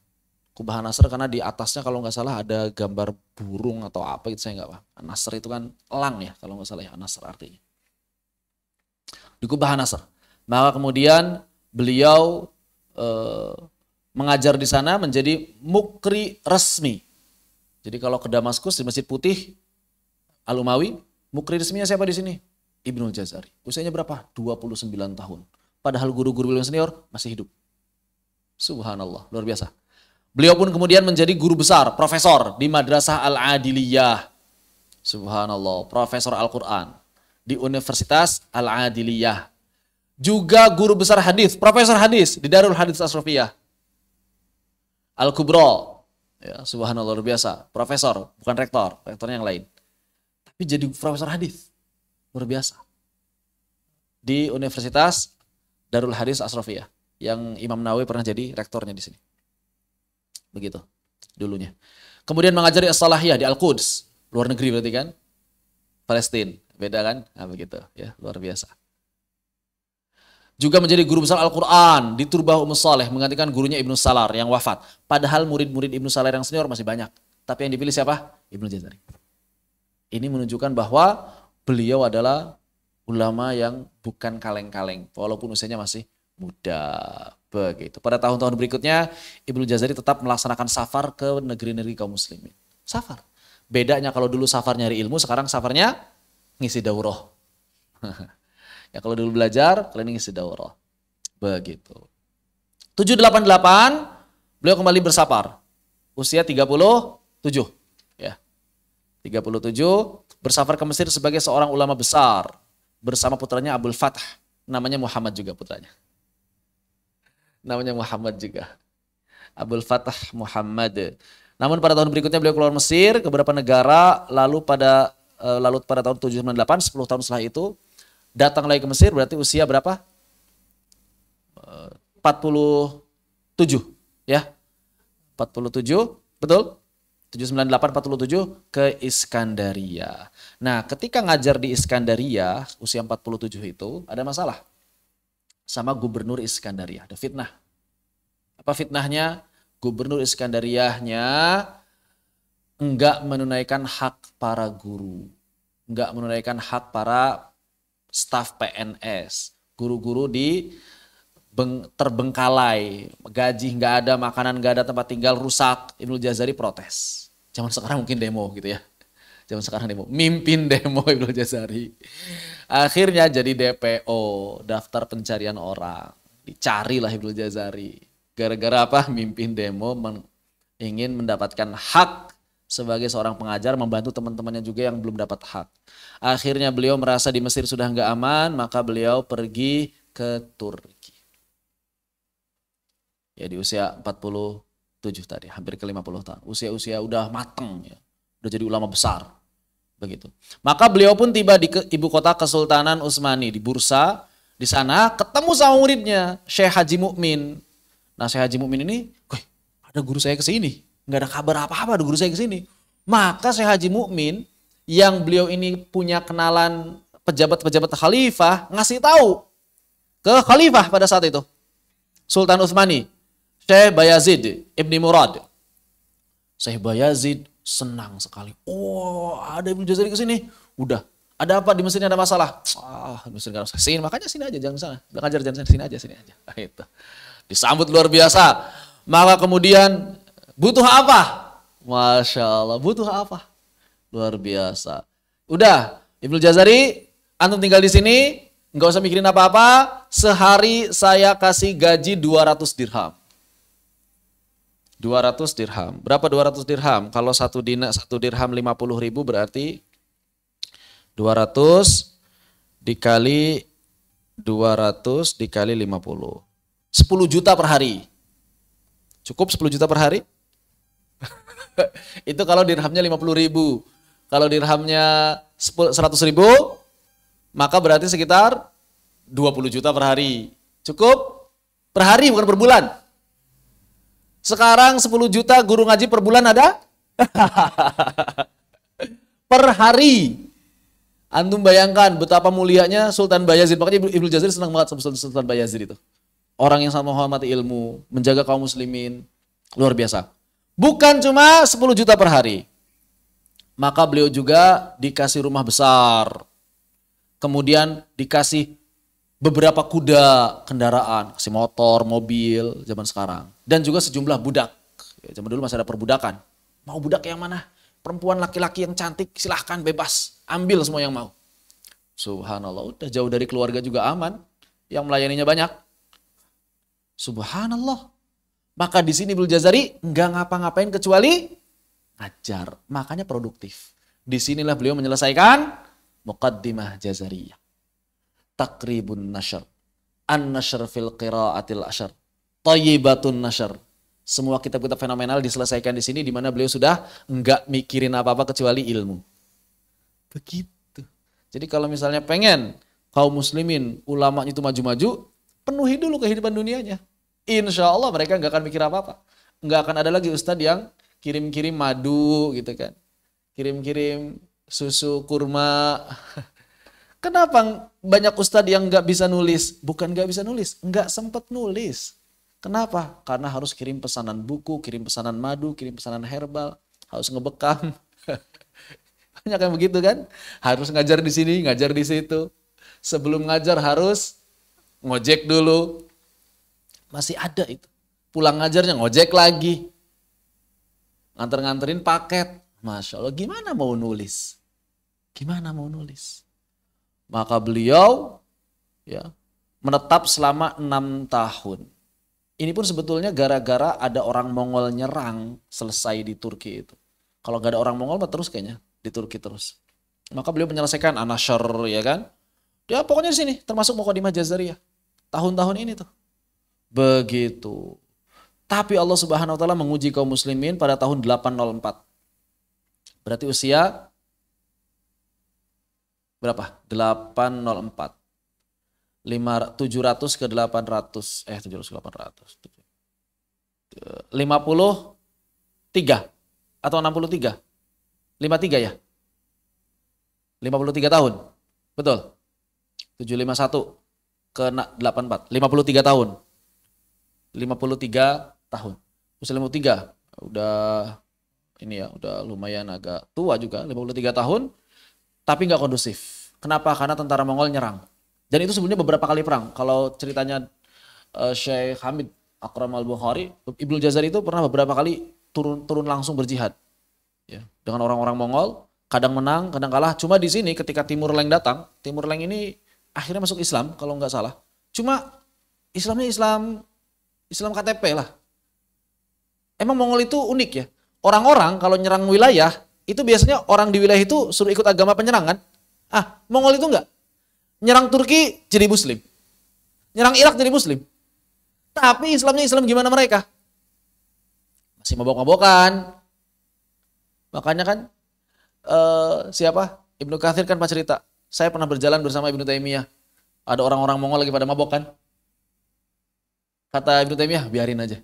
Kubah An-Nasr karena di atasnya kalau nggak salah ada gambar burung atau apa itu saya nggak paham. An-Nasr itu kan elang ya kalau nggak salah ya, An-Nasr artinya. Di Kubah An-Nasr. Maka kemudian beliau mengajar di sana menjadi mukri resmi. Jadi kalau ke Damaskus di Masjid Putih Al-Umawi, mukri resminya siapa di sini? Ibnu Jazari. Usianya berapa? 29 tahun. Padahal guru-guru beliau senior masih hidup. Subhanallah, luar biasa. Beliau pun kemudian menjadi guru besar, profesor di Madrasah Al-Adiliyah. Subhanallah, profesor Al-Quran di Universitas Al-Adiliyah. Juga guru besar hadis, profesor hadis di Darul Hadis Asrofiyah. Al-Kubro, ya, subhanallah, luar biasa. Profesor, bukan rektor, rektornya yang lain. Tapi jadi profesor hadis, luar biasa. Di Universitas Darul Hadis Asrofiyah, yang Imam Nawawi pernah jadi rektornya di sini. Begitu dulunya. Kemudian mengajari as-salahiyah di Al-Quds, luar negeri berarti kan? Palestina, beda kan? Nah, begitu ya, luar biasa. Juga menjadi guru besar Al-Quran di Turbah Saleh, menggantikan gurunya Ibnu Salar yang wafat. Padahal murid-murid Ibnu Salar yang senior masih banyak. Tapi yang dipilih siapa? Ibnu Jazari. Ini menunjukkan bahwa beliau adalah ulama yang bukan kaleng-kaleng, walaupun usianya masih muda. Begitu. Pada tahun-tahun berikutnya, Ibnu Jazari tetap melaksanakan safar ke negeri-negeri kaum muslimin. Safar. Bedanya kalau dulu safar nyari ilmu, sekarang safarnya ngisi daurah. Ya kalau dulu belajar, kalian ngisi daurah. Begitu. 788, beliau kembali bersafar. Usia 37. Ya. 37, bersafar ke Mesir sebagai seorang ulama besar. Bersama putranya Abdul Fath. Namanya Muhammad juga putranya. Namanya Muhammad juga. Abdul Fath Muhammad. Namun pada tahun berikutnya beliau keluar Mesir ke beberapa negara, lalu pada tahun 798, 10 tahun setelah itu datang lagi ke Mesir, berarti usia berapa? 47 ya. 47, betul? 798 47 ke Iskandaria. Nah, ketika ngajar di Iskandaria usia 47 itu ada masalah sama gubernur Iskandaria, ada fitnah. Apa fitnahnya? Gubernur Iskandariahnya enggak menunaikan hak para guru, enggak menunaikan hak para staf PNS. Guru-guru terbengkalai, gaji enggak ada, makanan enggak ada, tempat tinggal rusak. Ibnu Jazari protes. Zaman sekarang mungkin demo gitu ya. Zaman sekarang demo, mimpin demo Ibnu Jazari. Akhirnya jadi DPO, daftar pencarian orang. Dicarilah Ibnu Jazari. Gara-gara apa? Mimpin demo, ingin mendapatkan hak sebagai seorang pengajar, membantu teman-temannya juga yang belum dapat hak. Akhirnya beliau merasa di Mesir sudah nggak aman, maka beliau pergi ke Turki. Ya di usia 47 tadi, hampir ke 50 tahun. Usia-usia udah mateng ya. Udah jadi ulama besar. Begitu. Maka beliau pun tiba di ibu kota Kesultanan Utsmani di Bursa. Di sana ketemu sama muridnya Syekh Haji Mukmin. Nah Syekh Haji Mukmin ini, ada guru saya kesini. Nggak ada kabar apa-apa, ada guru saya kesini. Maka Syekh Haji Mukmin yang beliau ini punya kenalan pejabat-pejabat khalifah ngasih tahu ke khalifah pada saat itu. Sultan Utsmani, Syekh Bayazid Ibni Murad. Syekh Bayazid senang sekali. Oh, ada Ibnu Jazari ke sini. Udah. Ada apa di Mesir ada masalah? Mesir enggak usah. Sini, makanya sini aja, jangan sana. Udah ngajar jangan sini aja, sini aja. Itu. Disambut luar biasa. Maka kemudian butuh apa? Masya Allah, butuh apa? Luar biasa. Udah, Ibnu Jazari, antum tinggal di sini, enggak usah mikirin apa-apa. Sehari saya kasih gaji 200 dirham. 200 dirham. Berapa 200 dirham? Kalau satu dirham 50.000 berarti 200 dikali 200 dikali 50. 10 juta per hari. Cukup 10 juta per hari? Itu kalau dirhamnya 50.000. Kalau dirhamnya 100.000, maka berarti sekitar 20 juta per hari. Cukup? Per hari bukan per bulan. Sekarang 10 juta guru ngaji per bulan ada? Per hari. Antum bayangkan betapa mulianya Sultan Bayazid. Makanya Ibnu Jazari senang banget sama Sultan Bayazid itu. Orang yang sangat menghormati ilmu, menjaga kaum muslimin. Luar biasa. Bukan cuma 10 juta per hari. Maka beliau juga dikasih rumah besar. Kemudian dikasih beberapa kuda kendaraan. Kasih motor, mobil zaman sekarang. Dan juga sejumlah budak. Ya, zaman dulu masih ada perbudakan. Mau budak yang mana? Perempuan, laki-laki yang cantik silahkan bebas. Ambil semua yang mau. Subhanallah, udah jauh dari keluarga juga aman. Yang melayaninya banyak. Subhanallah. Maka di sini Ibnu Jazari nggak ngapa-ngapain kecuali ngajar. Makanya produktif. Disinilah beliau menyelesaikan Muqaddimah Jazariyah. Takribun nashr. An-nashr fil qiraatil ashr. Thayyibatun nashr. Semua kitab-kitab fenomenal diselesaikan di sini, di mana beliau sudah nggak mikirin apa-apa kecuali ilmu. Begitu. Jadi kalau misalnya pengen kaum muslimin, ulamanya itu maju-maju, penuhi dulu kehidupan dunianya. Insya Allah mereka nggak akan mikir apa-apa. Nggak akan ada lagi ustadz yang kirim-kirim madu gitu kan. Kirim-kirim susu kurma. Kenapa banyak ustadz yang nggak bisa nulis? Bukan nggak bisa nulis, nggak sempat nulis. Kenapa? Karena harus kirim pesanan buku, kirim pesanan madu, kirim pesanan herbal, harus ngebekam. Banyak yang begitu kan? Harus ngajar di sini, ngajar di situ. Sebelum ngajar harus ngojek dulu. Masih ada itu. Pulang ngajarnya ngojek lagi. Nganter-nganterin paket. Masya Allah, gimana mau nulis? Gimana mau nulis? Maka beliau ya menetap selama 6 tahun. Ini pun sebetulnya gara-gara ada orang Mongol nyerang selesai di Turki itu. Kalau gak ada orang Mongol mah terus kayaknya di Turki terus. Maka beliau menyelesaikan An-Nashr ya kan. Ya pokoknya di sini termasuk Muqaddimah Jazariyah. Tahun-tahun ini tuh. Begitu. Tapi Allah Subhanahu wa taala menguji kaum muslimin pada tahun 804. Berarti usia berapa? 804. 700 ke 800. 700 ke 800. 53 atau 63? 53 ya? 53 tahun. Betul. 751 ke 84. 53 tahun. 53 tahun. Usia 53 udah ini ya, udah lumayan agak tua juga, 53 tahun, tapi nggak kondusif. Kenapa? Karena tentara Mongol nyerang. Dan itu sebenarnya beberapa kali perang. Kalau ceritanya Syekh Hamid Akram Al-Bukhari, Ibnu Jazari itu pernah beberapa kali turun langsung berjihad. Ya, dengan orang-orang Mongol, kadang menang, kadang kalah. Cuma di sini ketika Timur Leng datang, Timur Leng ini akhirnya masuk Islam kalau nggak salah. Cuma Islamnya Islam KTP lah. Emang Mongol itu unik ya. Orang-orang kalau nyerang wilayah, itu biasanya orang di wilayah itu suruh ikut agama penyerangan. Mongol itu enggak. Nyerang Turki jadi Muslim. Nyerang Irak jadi Muslim. Tapi Islamnya Islam gimana mereka? Masih mabok-mabokan. Makanya kan siapa? Ibnu Katsir kan pas cerita. Saya pernah berjalan bersama Ibnu Taimiyah. Ada orang-orang Mongol lagi pada mabok kan. Kata Ibnu Taimiyah, biarin aja.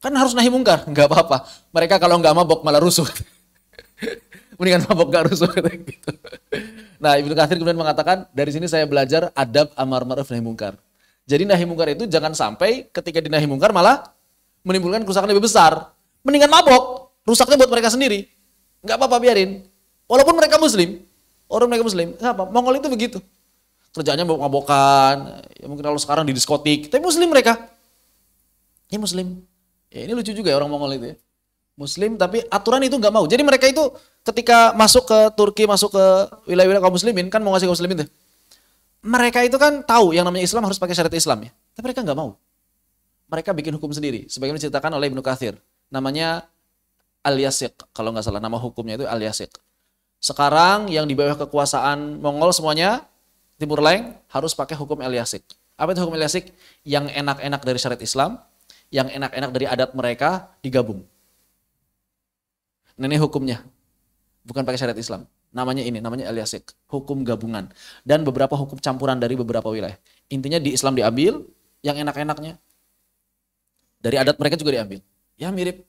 Kan harus nahi mungkar. Enggak apa-apa. Mereka kalau enggak mabok malah rusuh. Mendingan mabok enggak rusuh. Gitu. Nah, Ibnu Katsir kemudian mengatakan, dari sini saya belajar adab amar ma'ruf nahi mungkar. Jadi nahi mungkar itu jangan sampai ketika dinahi mungkar malah menimbulkan kerusakan lebih besar. Mendingan mabok. Rusaknya buat mereka sendiri. Enggak apa-apa, biarin. Walaupun mereka Muslim. Orang mereka Muslim. Kenapa? Mongol itu begitu. Kerjaannya mabok-mabokan. Ya, mungkin kalau sekarang di diskotik. Tapi Muslim mereka. Ini Muslim. Ya, ini lucu juga ya orang Mongol itu ya. Muslim tapi aturan itu nggak mau. Jadi mereka itu ketika masuk ke Turki, masuk ke wilayah-wilayah kaum muslimin, kan mau ngasih kaum muslimin tuh. Mereka itu kan tahu yang namanya Islam harus pakai syariat Islam ya. Tapi mereka nggak mau. Mereka bikin hukum sendiri. Sebagaimana diceritakan oleh Ibnu Katsir. Namanya Al-Yasiq. Kalau nggak salah nama hukumnya itu Al-Yasiq. Sekarang yang di bawah kekuasaan Mongol semuanya Timur Leng harus pakai hukum Elyasik. Apa itu hukum Elyasik? Yang enak-enak dari syariat Islam, yang enak-enak dari adat mereka digabung. Ini hukumnya. Bukan pakai syariat Islam. Namanya Elyasik, hukum gabungan. Dan beberapa hukum campuran dari beberapa wilayah. Intinya di Islam diambil, yang enak-enaknya. Dari adat mereka juga diambil. Ya mirip.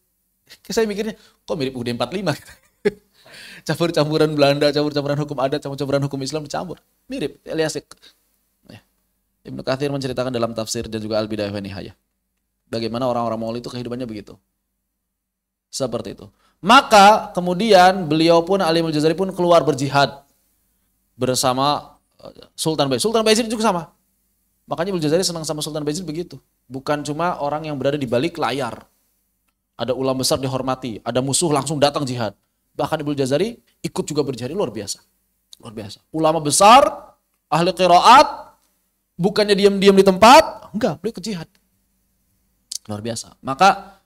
Saya mikirnya, kok mirip UUD 45? Campur-campuran Belanda, campur-campuran hukum adat, campur-campuran hukum Islam dicampur. Mirip, Elyasik. Ya. Ibnu Katsir menceritakan dalam tafsir dan juga Al-Bidayah wa Nihayah. Bagaimana orang-orang Mongol itu kehidupannya begitu. Seperti itu. Maka kemudian beliau pun, Ali Ibnu Jazari pun keluar berjihad bersama Sultan Bayezid. Sultan Bayezid juga sama. Makanya Ibnu Jazari senang sama Sultan Bayezid begitu. Bukan cuma orang yang berada di balik layar. Ada ulama besar dihormati, ada musuh langsung datang jihad. Bahkan Ibnu Jazari ikut juga berjihad, luar biasa. Luar biasa. Ulama besar, ahli qiraat, bukannya diam-diam di tempat, enggak, beliau ke jihad. Luar biasa. Maka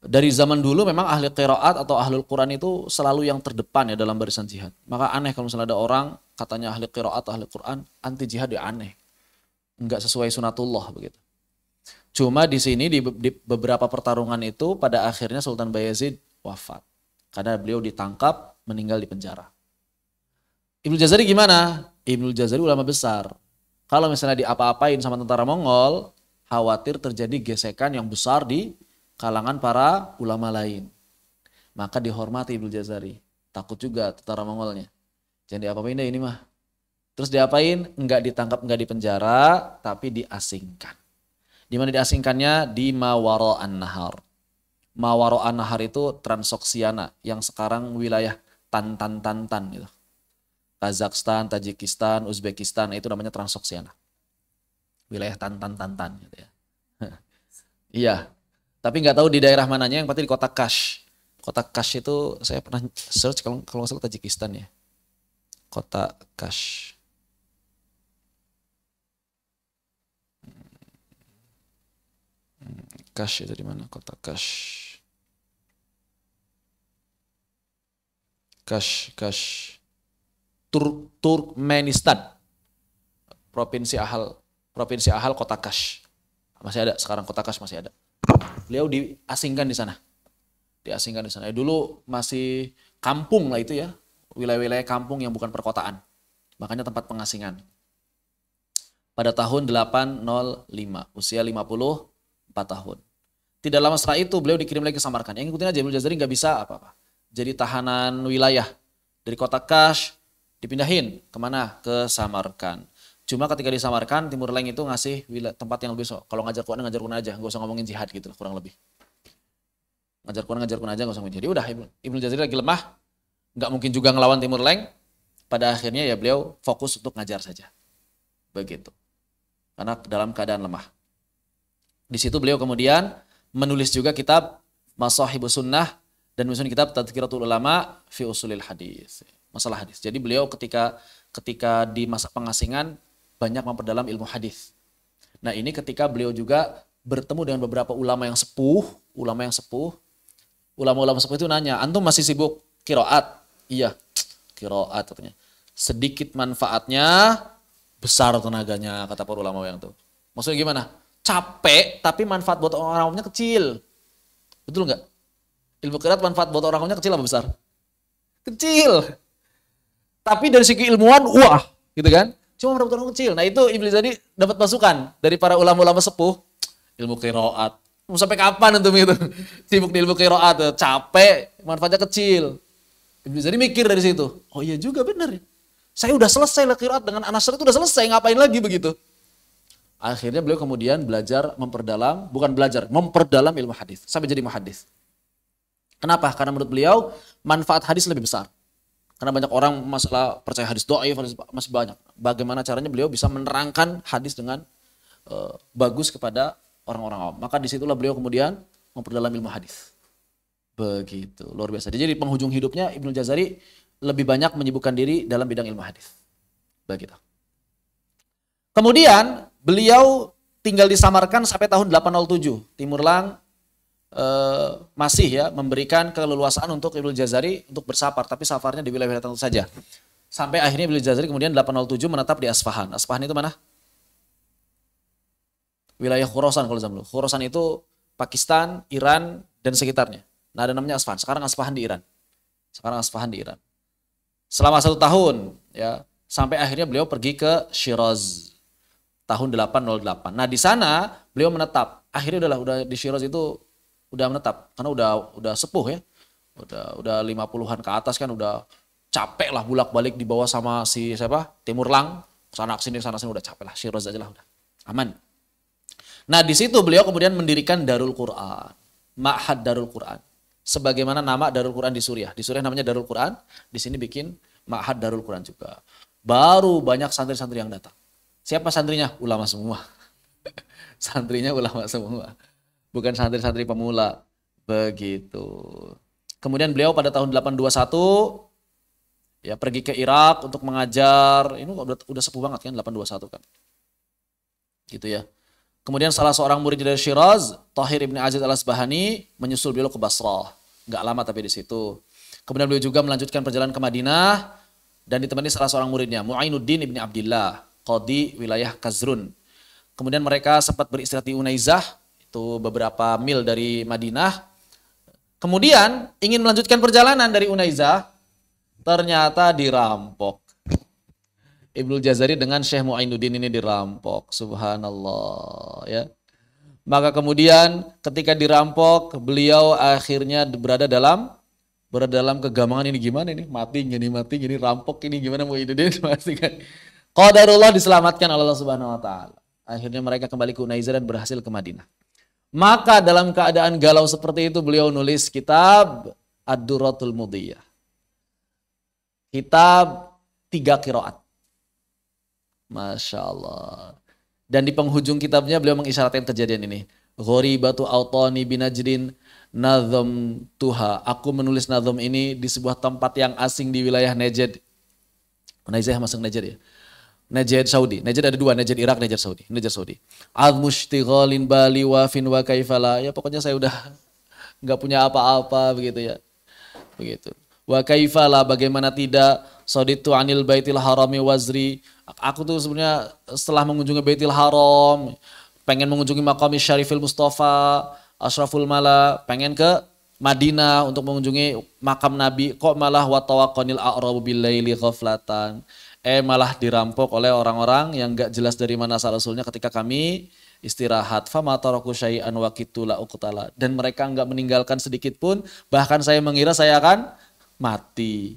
dari zaman dulu memang ahli qiraat atau ahlul Quran itu selalu yang terdepan ya dalam barisan jihad. Maka aneh kalau misalnya ada orang katanya ahli qiraat, ahli Quran, anti jihad, ya aneh. Enggak sesuai sunatullah begitu. Cuma di sini di beberapa pertarungan itu pada akhirnya Sultan Bayezid wafat. Karena beliau ditangkap, meninggal di penjara. Ibnu Jazari gimana? Ibnu Jazari ulama besar. Kalau misalnya diapa-apain sama tentara Mongol, khawatir terjadi gesekan yang besar di kalangan para ulama lain. Maka dihormati Ibnu Jazari. Takut juga tentara Mongolnya. Jangan diapa-apain deh ini mah. Terus diapain? Enggak ditangkap, enggak dipenjara, tapi diasingkan. Di mana diasingkannya? Di Mawara'an Nahar. Mawara'an Nahar itu Transoksiana yang sekarang wilayah Tantan gitu. Kazakhstan, Tajikistan, Uzbekistan, itu namanya Transoksiana. Wilayah Tantan gitu ya. Iya. Tapi nggak tahu di daerah mananya, yang pasti di kota Kash. Kota Kash itu saya pernah search kalau nggak salah Tajikistan ya. Kota Kash. Kash itu di mana? Kota Kash. Turkmenistan. Provinsi Ahal Kota Kash. Masih ada sekarang, Kota Kash masih ada. Beliau diasingkan di sana. Dulu masih kampung lah itu ya. Wilayah-wilayah kampung yang bukan perkotaan. Makanya tempat pengasingan. Pada tahun 805, usia 54 tahun. Tidak lama setelah itu beliau dikirim lagi ke Samarkand. Yang ikutin aja, Ibnu Jazari nggak bisa apa-apa. Jadi tahanan wilayah dari kota Kash dipindahin kemana? Ke Samarkand. Cuma ketika di Samarkand, Timur Leng itu ngasih tempat yang lebih, kalau ngajar Quran aja, nggak usah ngomongin jihad gitu kurang lebih. Ngajar Quran aja, nggak usah ngomongin jihad. Udah, Ibnu Jazari lagi lemah, nggak mungkin juga ngelawan Timur Leng. Pada akhirnya ya beliau fokus untuk ngajar saja. Begitu. Karena dalam keadaan lemah. Di situ beliau kemudian menulis juga kitab Mashahibus Sunnah dan menyusun kitab Tadhkiratul Ulama fi Usulil Hadis. Masalah hadis. Jadi beliau ketika di masa pengasingan banyak memperdalam ilmu hadis. Nah, ini ketika beliau juga bertemu dengan beberapa ulama yang sepuh. Ulama-ulama sepuh itu nanya, "Antum masih sibuk qiraat?" "Iya, qiraat," katanya. "Sedikit manfaatnya, besar tenaganya," kata para ulama yang itu. Maksudnya gimana? Capek, tapi manfaat buat orang awamnya kecil. Betul nggak? Ilmu qiraat manfaat buat orang awamnya kecil apa besar? Kecil. Tapi dari segi ilmuwan, wah, gitu kan? Cuma mendapat orang kecil. Nah itu Ibnu Jazari dapat masukan dari para ulama-ulama sepuh. Ilmu qiraat. Mau sampai kapan antum itu? Sibuk di ilmu qiraat, capek, manfaatnya kecil. Ibnu Jazari mikir dari situ. Oh iya juga benar ya. Saya udah selesai lah qiraat dengan An-Nasr itu udah selesai, ngapain lagi begitu? Akhirnya beliau kemudian memperdalam ilmu hadis sampai jadi muhaddits. Kenapa? Karena menurut beliau manfaat hadis lebih besar. Karena banyak orang masalah percaya hadis dhaif, masih banyak. Bagaimana caranya beliau bisa menerangkan hadis dengan bagus kepada orang-orang awam. Maka disitulah beliau kemudian memperdalam ilmu hadis. Begitu, luar biasa. Jadi di penghujung hidupnya Ibnu Jazari lebih banyak menyibukkan diri dalam bidang ilmu hadis. Begitu. Kemudian beliau tinggal di Samarkand sampai tahun 807. Timur Leng masih ya memberikan keleluasaan untuk Ibnu Jazari untuk bersafar, tapi safarnya di wilayah tertentu saja. Sampai akhirnya Ibnu Jazari kemudian 807 menetap di Asfahan. Asfahan itu mana? Wilayah Khurasan kalau zaman dulu. Khurasan itu Pakistan, Iran, dan sekitarnya. Nah ada namanya Asfahan. Sekarang Asfahan di Iran. Selama 1 tahun, ya, sampai akhirnya beliau pergi ke Shiraz tahun 808. Nah di sana beliau menetap. Akhirnya udah di Shiraz itu udah menetap karena udah sepuh ya. Udah 50-an ke atas kan, udah capek lah bolak-balik dibawa sama si siapa? Timur Lang, sana sini udah capek lah. Shiraz aja lah udah. Aman. Nah di situ beliau kemudian mendirikan Darul Quran, Ma'had Darul Quran. Sebagaimana nama Darul Quran di Suriah. Di Suriah namanya Darul Quran, di sini bikin Ma'had Darul Quran juga. Baru banyak santri-santri yang datang. Siapa santrinya? Ulama semua. Santrinya ulama semua. Bukan santri-santri pemula. Begitu. Kemudian beliau pada tahun 821 ya pergi ke Irak untuk mengajar. Ini udah sepuh banget kan 821 kan. Gitu ya. Kemudian salah seorang murid dari Shiraz, Tahir ibn Aziz al-Asbahani, menyusul beliau ke Basrah. Nggak lama tapi di situ. Kemudian beliau juga melanjutkan perjalanan ke Madinah dan ditemani salah seorang muridnya, Muainuddin ibn Abdillah, qadi wilayah Kazrun. Kemudian mereka sempat beristirahat di Unaizah, itu beberapa mil dari Madinah. Kemudian ingin melanjutkan perjalanan dari Unaizah, ternyata dirampok. Ibnu Jazari dengan Syekh Muainuddin ini dirampok. Subhanallah ya. Maka kemudian ketika dirampok, beliau akhirnya berada dalam kegamangan. Ini gimana ini? Mati gini, rampok ini gimana Muainuddin pasti kan. Qadarullah diselamatkan oleh Allah Subhanahu wa taala. Akhirnya mereka kembali ke Unaizah dan berhasil ke Madinah. Maka dalam keadaan galau seperti itu beliau nulis kitab Ad-Durratul Mudiyah. Kitab 3 qiraat. Masya Allah. Dan di penghujung kitabnya beliau mengisyaratkan kejadian ini. Gharibatu autani binajdin nazam tuha. Aku menulis nazam ini di sebuah tempat yang asing di wilayah Najd. Unaizah masuk Najd ya. Najd Saudi. Najd ada 2, Najd Irak, Najd Saudi. Najd Saudi. Al-mushtighalin bali wafin wa kaifala. Ya pokoknya saya udah nggak punya apa-apa begitu ya. Begitu. Wa kaifala, bagaimana tidak, saditu anil baitil harami wazri. Aku tuh sebenarnya setelah mengunjungi Baitul Haram, pengen mengunjungi Maqam Syarifil Mustafa, Ashraful Mala, pengen ke Madinah untuk mengunjungi makam Nabi, kok malah watawaqanil a'rabu billaili ghaflatan. Malah dirampok oleh orang-orang yang enggak jelas dari mana asal-usulnya ketika kami istirahat. Fama taraku syai'an wa kitu la uqtala. Dan mereka enggak meninggalkan sedikit pun, bahkan saya mengira saya akan mati.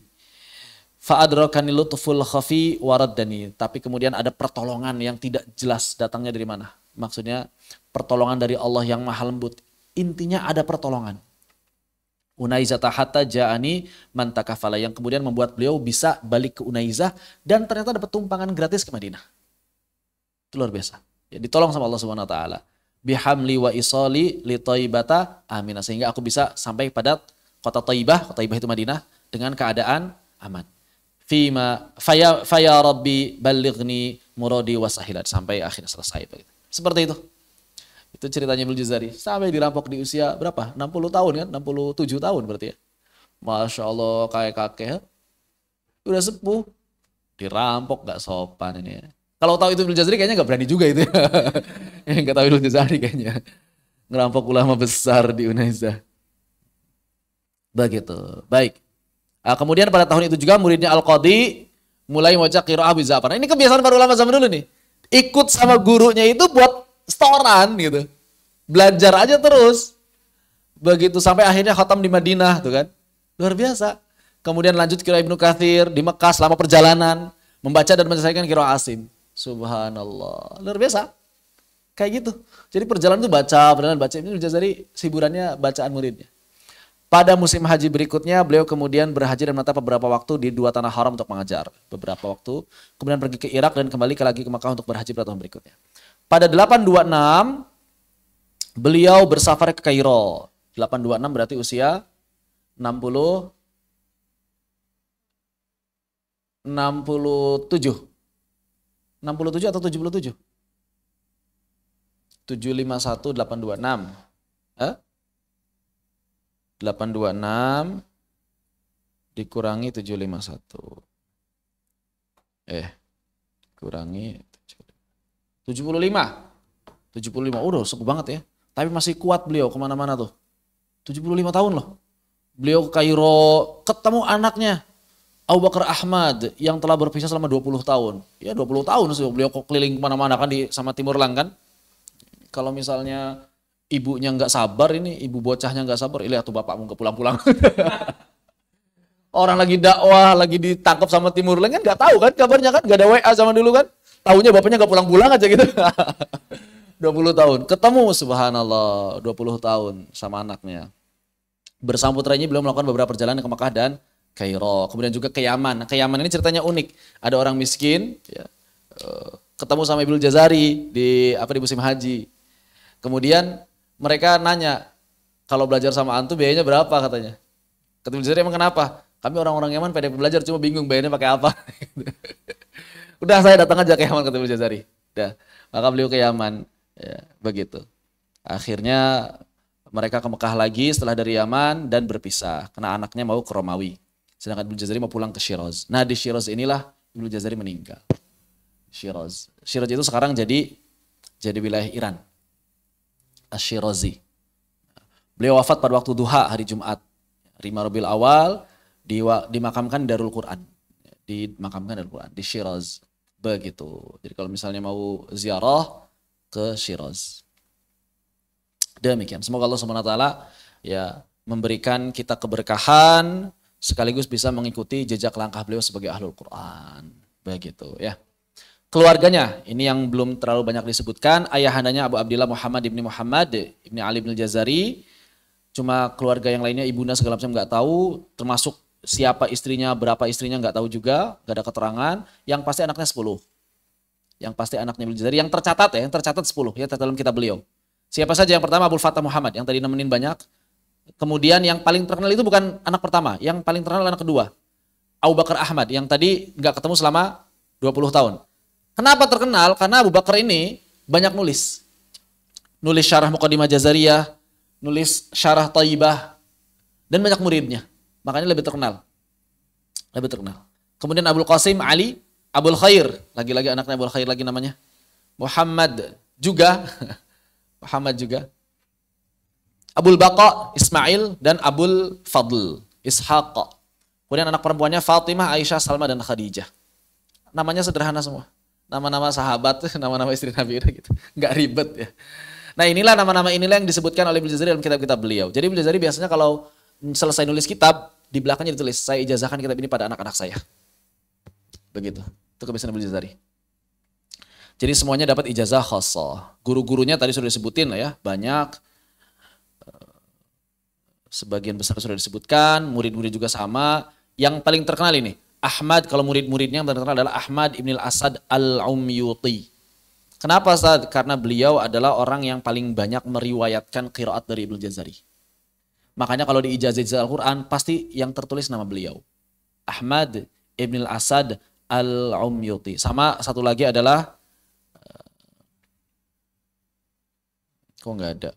Fa'adrakani lutful khafi waraddani. Tapi kemudian ada pertolongan yang tidak jelas datangnya dari mana. Maksudnya pertolongan dari Allah yang maha lembut. Intinya ada pertolongan. Unaizah hatta ja'ani man takafala, yang kemudian membuat beliau bisa balik ke Unaizah dan ternyata dapat tumpangan gratis ke Madinah. Itu luar biasa. Ya, ditolong sama Allah Subhanahu wa taala. Bihamli wa isali li Thaibata aminah, sehingga aku bisa sampai pada kota Thaibah itu Madinah dengan keadaan aman. Fima faya rabbi balighni muradi wasahilat, sampai akhirnya selesai begitu. Seperti itu. Itu ceritanya Ibnu Jazari. Sampai dirampok di usia berapa? 60 tahun kan? 67 tahun berarti ya. Masya Allah, kayak kakek. Udah sepuh. Dirampok, gak sopan ini ya. Kalau tahu itu Ibnu Jazari kayaknya gak berani juga itu ya. Gak tahu Ibnu Jazari kayaknya. Ngerampok ulama besar di Unaizah. Begitu. Baik. Kemudian pada tahun itu juga muridnya Al-Qadi mulai membaca qiraah bizafar. Ini kebiasaan para ulama zaman dulu nih. Ikut sama gurunya itu buat setoran gitu. Belajar aja terus. Begitu sampai akhirnya khatam di Madinah tuh kan. Luar biasa. Kemudian lanjut qiraah Ibnu Katsir di Mekah selama perjalanan. Membaca dan menyelesaikan qiraah Asim. Subhanallah. Luar biasa. Kayak gitu. Jadi perjalanan itu baca. Ini Ibnu Jazari hiburannya bacaan muridnya. Pada musim haji berikutnya, beliau kemudian berhaji dan menetap beberapa waktu di 2 tanah haram untuk mengajar. Beberapa waktu. Kemudian pergi ke Irak dan kembali lagi ke Makkah untuk berhaji pada tahun berikutnya. Pada 826, beliau bersafar ke Kairo. 826 berarti usia 67. 67 atau 77? 751, 826. 826 dikurangi 751. Kurangi 75. 75, udah sepuh banget ya. Tapi masih kuat beliau kemana-mana tuh. 75 tahun loh. Beliau ke Kairo, ketemu anaknya Abu Bakar Ahmad yang telah berpisah selama 20 tahun. Ya 20 tahun sih beliau kok keliling kemana-mana kan sama Timur Lang kan. Kalau misalnya ibunya nggak sabar ini, ibu bocahnya nggak sabar, lihat tuh bapakmu nggak pulang-pulang. Orang lagi dakwah, lagi ditangkap sama Timur Lang kan nggak tahu kan kabarnya kan, nggak ada WA zaman dulu kan. Tahunya bapaknya nggak pulang-pulang aja gitu. 20 tahun. Ketemu subhanallah 20 tahun sama anaknya. Bersama putranya beliau melakukan beberapa perjalanan ke Makkah dan Kairo. Kemudian juga ke Yaman. Nah, ke Yaman ini ceritanya unik. Ada orang miskin ya, ketemu sama Ibnu Jazari di musim haji. Kemudian mereka nanya, kalau belajar sama antum biayanya berapa katanya. Kata Ibnu Jazari, emang kenapa? Kami orang-orang Yaman pada belajar cuma bingung bayarnya pakai apa. Udah saya datang aja ke Yaman kata Ibnu Jazari. Udah, maka beliau ke Yaman. Ya, begitu. Akhirnya mereka ke Mekah lagi setelah dari Yaman dan berpisah karena anaknya mau ke Romawi. Sedangkan Ibnu Jazari mau pulang ke Shiraz. Nah di Shiraz inilah Ibnu Jazari meninggal. Shiraz. Shiraz itu sekarang jadi wilayah Iran. Ash-Shirazi. Beliau wafat pada waktu duha hari Jumat. 5 Rabiul Awal dimakamkan di Darul Quran. Dimakamkan Darul Quran di Shiraz. Begitu. Jadi kalau misalnya mau ziarah ke Shiraz. Demikian. Semoga Allah SWT ya memberikan kita keberkahan sekaligus bisa mengikuti jejak langkah beliau sebagai ahlul Quran. Begitu ya. Keluarganya, ini yang belum terlalu banyak disebutkan. Ayahandanya Abu Abdillah Muhammad ibni Ali bin Jazari. Cuma keluarga yang lainnya, ibunda segala macam nggak tahu. Termasuk siapa istrinya, berapa istrinya nggak tahu juga. Nggak ada keterangan. Yang pasti anaknya 10. Yang pasti anaknya Ibnu Jazari. Yang tercatat 10 ya dalam kitab beliau. Siapa saja yang pertama? Abdul Fattah Muhammad yang tadi nemenin banyak. Kemudian yang paling terkenal itu bukan anak pertama, yang paling terkenal anak kedua. Abu Bakar Ahmad yang tadi nggak ketemu selama 20 tahun. Kenapa terkenal? Karena Abu Bakar ini banyak nulis. Nulis syarah Muqaddimah Jazariyah, nulis syarah Thayyibah, dan banyak muridnya. Makanya lebih terkenal. Lebih terkenal. Kemudian Abul Qasim Ali, Abul Khair, lagi-lagi anaknya Abul Khair lagi namanya. Muhammad juga. Muhammad juga. Abul Baqa, Ismail, dan Abul Fadl, Ishaq. Kemudian anak perempuannya Fatimah, Aisyah, Salma, dan Khadijah. Namanya sederhana semua. Nama-nama sahabat, nama-nama istri Nabi gitu. Nggak ribet ya. Nah inilah nama-nama inilah yang disebutkan oleh Ibnu Jazari dalam kitab-kitab beliau. Jadi Ibnu Jazari biasanya kalau selesai nulis kitab, di belakangnya ditulis, saya ijazahkan kitab ini pada anak-anak saya. Begitu. Itu kebiasaan Ibnu Jazari. Jadi semuanya dapat ijazah khassah. Guru-gurunya tadi sudah disebutin lah ya, banyak. Sebagian besar sudah disebutkan, murid-murid juga sama. Yang paling terkenal ini, Ahmad, kalau murid-muridnya yang terkenal adalah Ahmad Ibn al-Asad al-Umyuti. Kenapa Ustaz? Karena beliau adalah orang yang paling banyak meriwayatkan qiraat dari Ibnu Jazari. Makanya kalau di ijazah Al-Quran, pasti yang tertulis nama beliau. Ahmad Ibn al-Asad al-Umyuti. Sama satu lagi adalah kok nggak ada.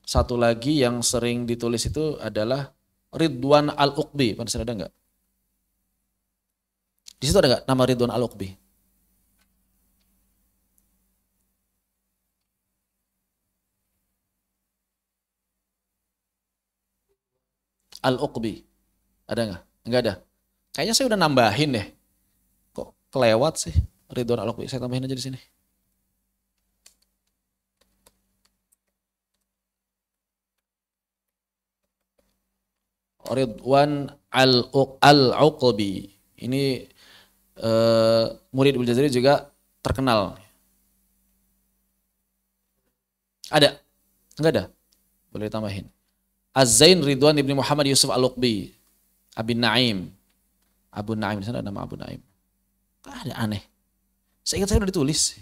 Satu lagi yang sering ditulis itu adalah Ridwan Al-Uqbi. Pada ada nggak? Di situ ada nggak nama Ridwan Al-Uqbi? Al-Uqbi. Ada nggak? Nggak ada. Kayaknya saya udah nambahin deh. Kok kelewat sih Ridwan Al-Uqbi? Saya tambahin aja di sini. Ridwan Al-Uqbi. Ini murid Ibnu Jazari juga terkenal. Ada? Enggak ada? Boleh tambahin. Az-Zain Ridwan Ibni Muhammad Yusuf Al-Uqbi. Abi Naim. Abu Naim, di sana ada nama Abu Naim. Ada aneh. Saya ingat saya udah ditulis.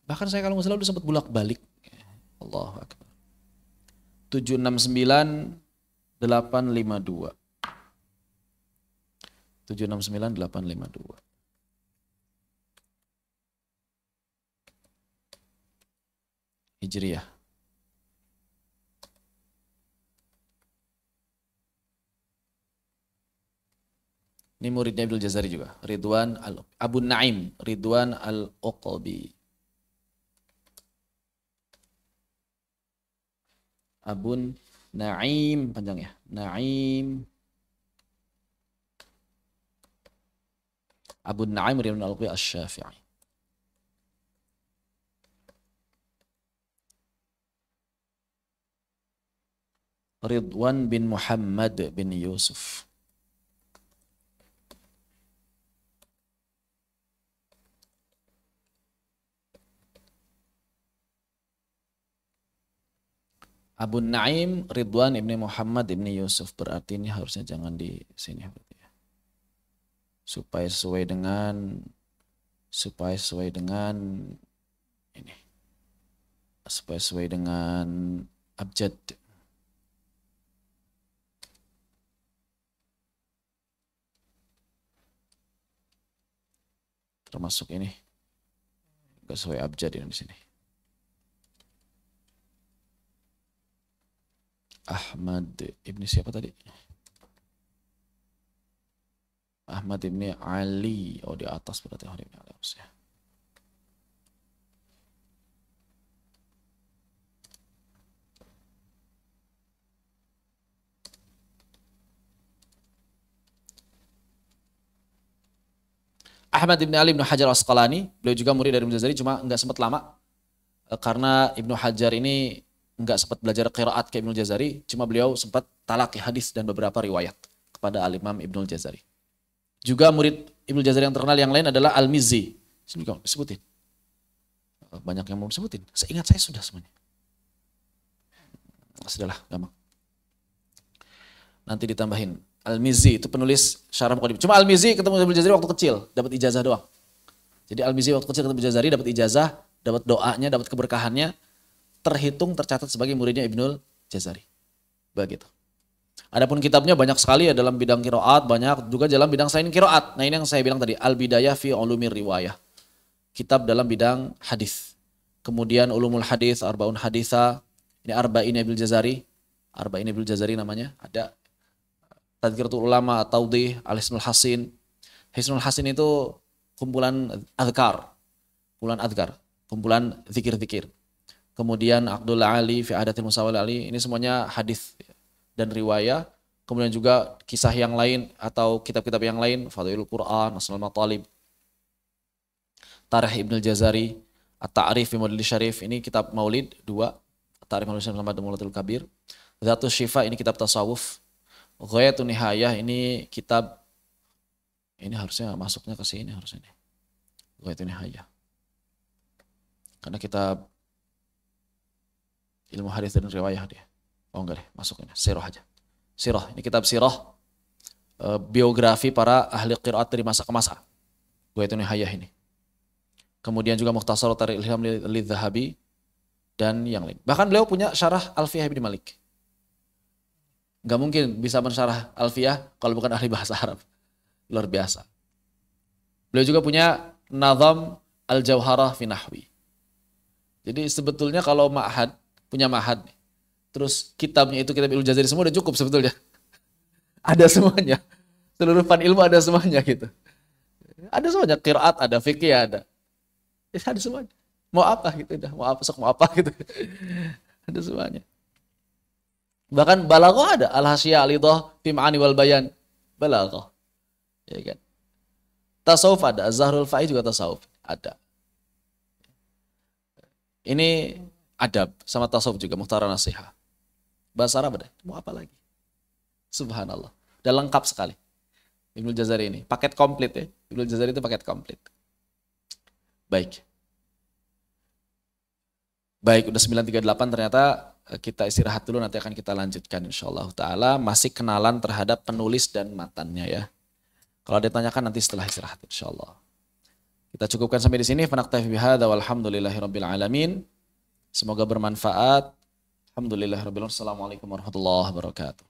Bahkan saya kalau nggak salah udah sempat bolak-balik. Allahu Akbar. 769852. 769852. Hijriyah. Ini muridnya Ibnu Jazari juga. Abu Naim, Ridwan Al-Uqbi. Abun Naim, panjang ya. Naim. Abu Naim Ridwan Al-Uqbi Asy-Syafi'i. Ridwan bin Muhammad bin Yusuf. Abu Naim Ridwan ibni Muhammad ibni Yusuf, berarti ini harusnya jangan di sini berarti ya. Supaya sesuai dengan ini. Supaya sesuai dengan abjad. Termasuk ini. Enggak sesuai abjad ini di sini. Ahmad ibni siapa tadi? Ahmad ibni Ali. Oh, di atas berarti Ahmad ibni Ali harusnya. Ahmad ibni Ali ibnu Hajar Asqalani, beliau juga murid dari Ibnu Jazari, cuma nggak sempat lama karena Ibnu Hajar ini nggak sempat belajar qiraat ke Ibnu Jazari, cuma beliau sempat talaki hadis dan beberapa riwayat kepada Al-Imam Ibnu Jazari. Juga murid Ibnu Jazari yang terkenal yang lain adalah Al-Mizzi. Disebutin. Banyak yang mau disebutin. Seingat saya sudah semuanya. Sudahlah, gampang. Nanti ditambahin. Al-Mizzi itu penulis syarah Muqaddimah. Cuma Al-Mizzi ketemu Ibnu Jazari waktu kecil, dapat ijazah doang. Jadi Al-Mizzi waktu kecil ketemu Ibnu Jazari, dapat ijazah, dapat doanya, dapat keberkahannya, tercatat sebagai muridnya Ibnu Jazari. Begitu. Adapun kitabnya banyak sekali ya dalam bidang qiraat, banyak juga dalam bidang selain qiraat. Nah, ini yang saya bilang tadi, Al-Bidayah fi Ulumir Riwayah. Kitab dalam bidang hadis. Kemudian Ulumul Hadis, Arbaun Haditha, ini Arba'in Ibnu Jazari. Arba'in Ibnu Jazari namanya, ada Tadhkiratul Ulama, Taudih, Al-Hisnul Hasin. Hisnul Hasin itu kumpulan adhkar. Kumpulan zikir-zikir. Kemudian Abdullah Ali fi Adatil Musawwal Ali, ini semuanya hadis dan riwayah. Kemudian juga kisah yang lain atau kitab-kitab yang lain, Fadhilul Quran, Asnul Matalib, Tarikh Ibnu Jazari, At-Ta'rif fi Maulid Syarif, ini kitab Maulid 2, At-Ta'rif Maulid Syarif Muhammad Maulatul Kabir. Dzatus Syifa, ini kitab tasawuf. Ghayatun Nihayah, ini kitab, ini harusnya masuknya ke sini harusnya nih. Ghayatun Nihayah. Karena kitab ilmu hadis dan riwayah dia. Oh enggak deh, masuk ini. Sirah aja. Sirah, ini kitab sirah, biografi para ahli qiraat dari masa ke masa. Ghayatun Nihayah ini. Kemudian juga Mukhtasar Tarikh Ilham Lidz-Dzahabi dan yang lain. Bahkan beliau punya syarah Alfiyah Ibnu Malik. Gak mungkin bisa mensyarah Alfiyah kalau bukan ahli bahasa Arab. Luar biasa. Beliau juga punya Nazam Al-Jauharah fi Nahwi. Jadi sebetulnya kalau punya ma'had, terus kitabnya itu kitab Ibnu Jazari semua udah cukup sebetulnya. Ada semuanya. Seluruh fan ilmu ada semuanya gitu. Ada semuanya. Qiraat ada, fikih ada. Ada semuanya. Mau apa gitu udah. Mau apa gitu. Ada semuanya. Bahkan balaghah ada, Al-Hasyiyah Al-Idah fi Ma'ani wal Bayan. Balaghah. Ya kan? Tasawuf ada, Az-Zahrul Fa'i juga tasawuf ada. Ini adab sama tasawuf juga, Mukhtarar Nasihah. Bahasa Arab ada. Mau apa lagi? Subhanallah. Udah lengkap sekali. Ibnu Jazari ini, paket komplit ya. Ibnu Jazari itu paket komplit. Baik. Baik, udah 9.38 ternyata kita istirahat dulu, nanti akan kita lanjutkan insyaallah ta'ala. Masih kenalan terhadap penulis dan matannya ya. Kalau ditanyakan nanti setelah istirahat insyaallah. Kita cukupkan sampai di sini. Fanaktafi bihadza walhamdulillahirabbil alamin. Semoga bermanfaat. Alhamdulillahirabbil alamin. Assalamualaikum warahmatullahi wabarakatuh.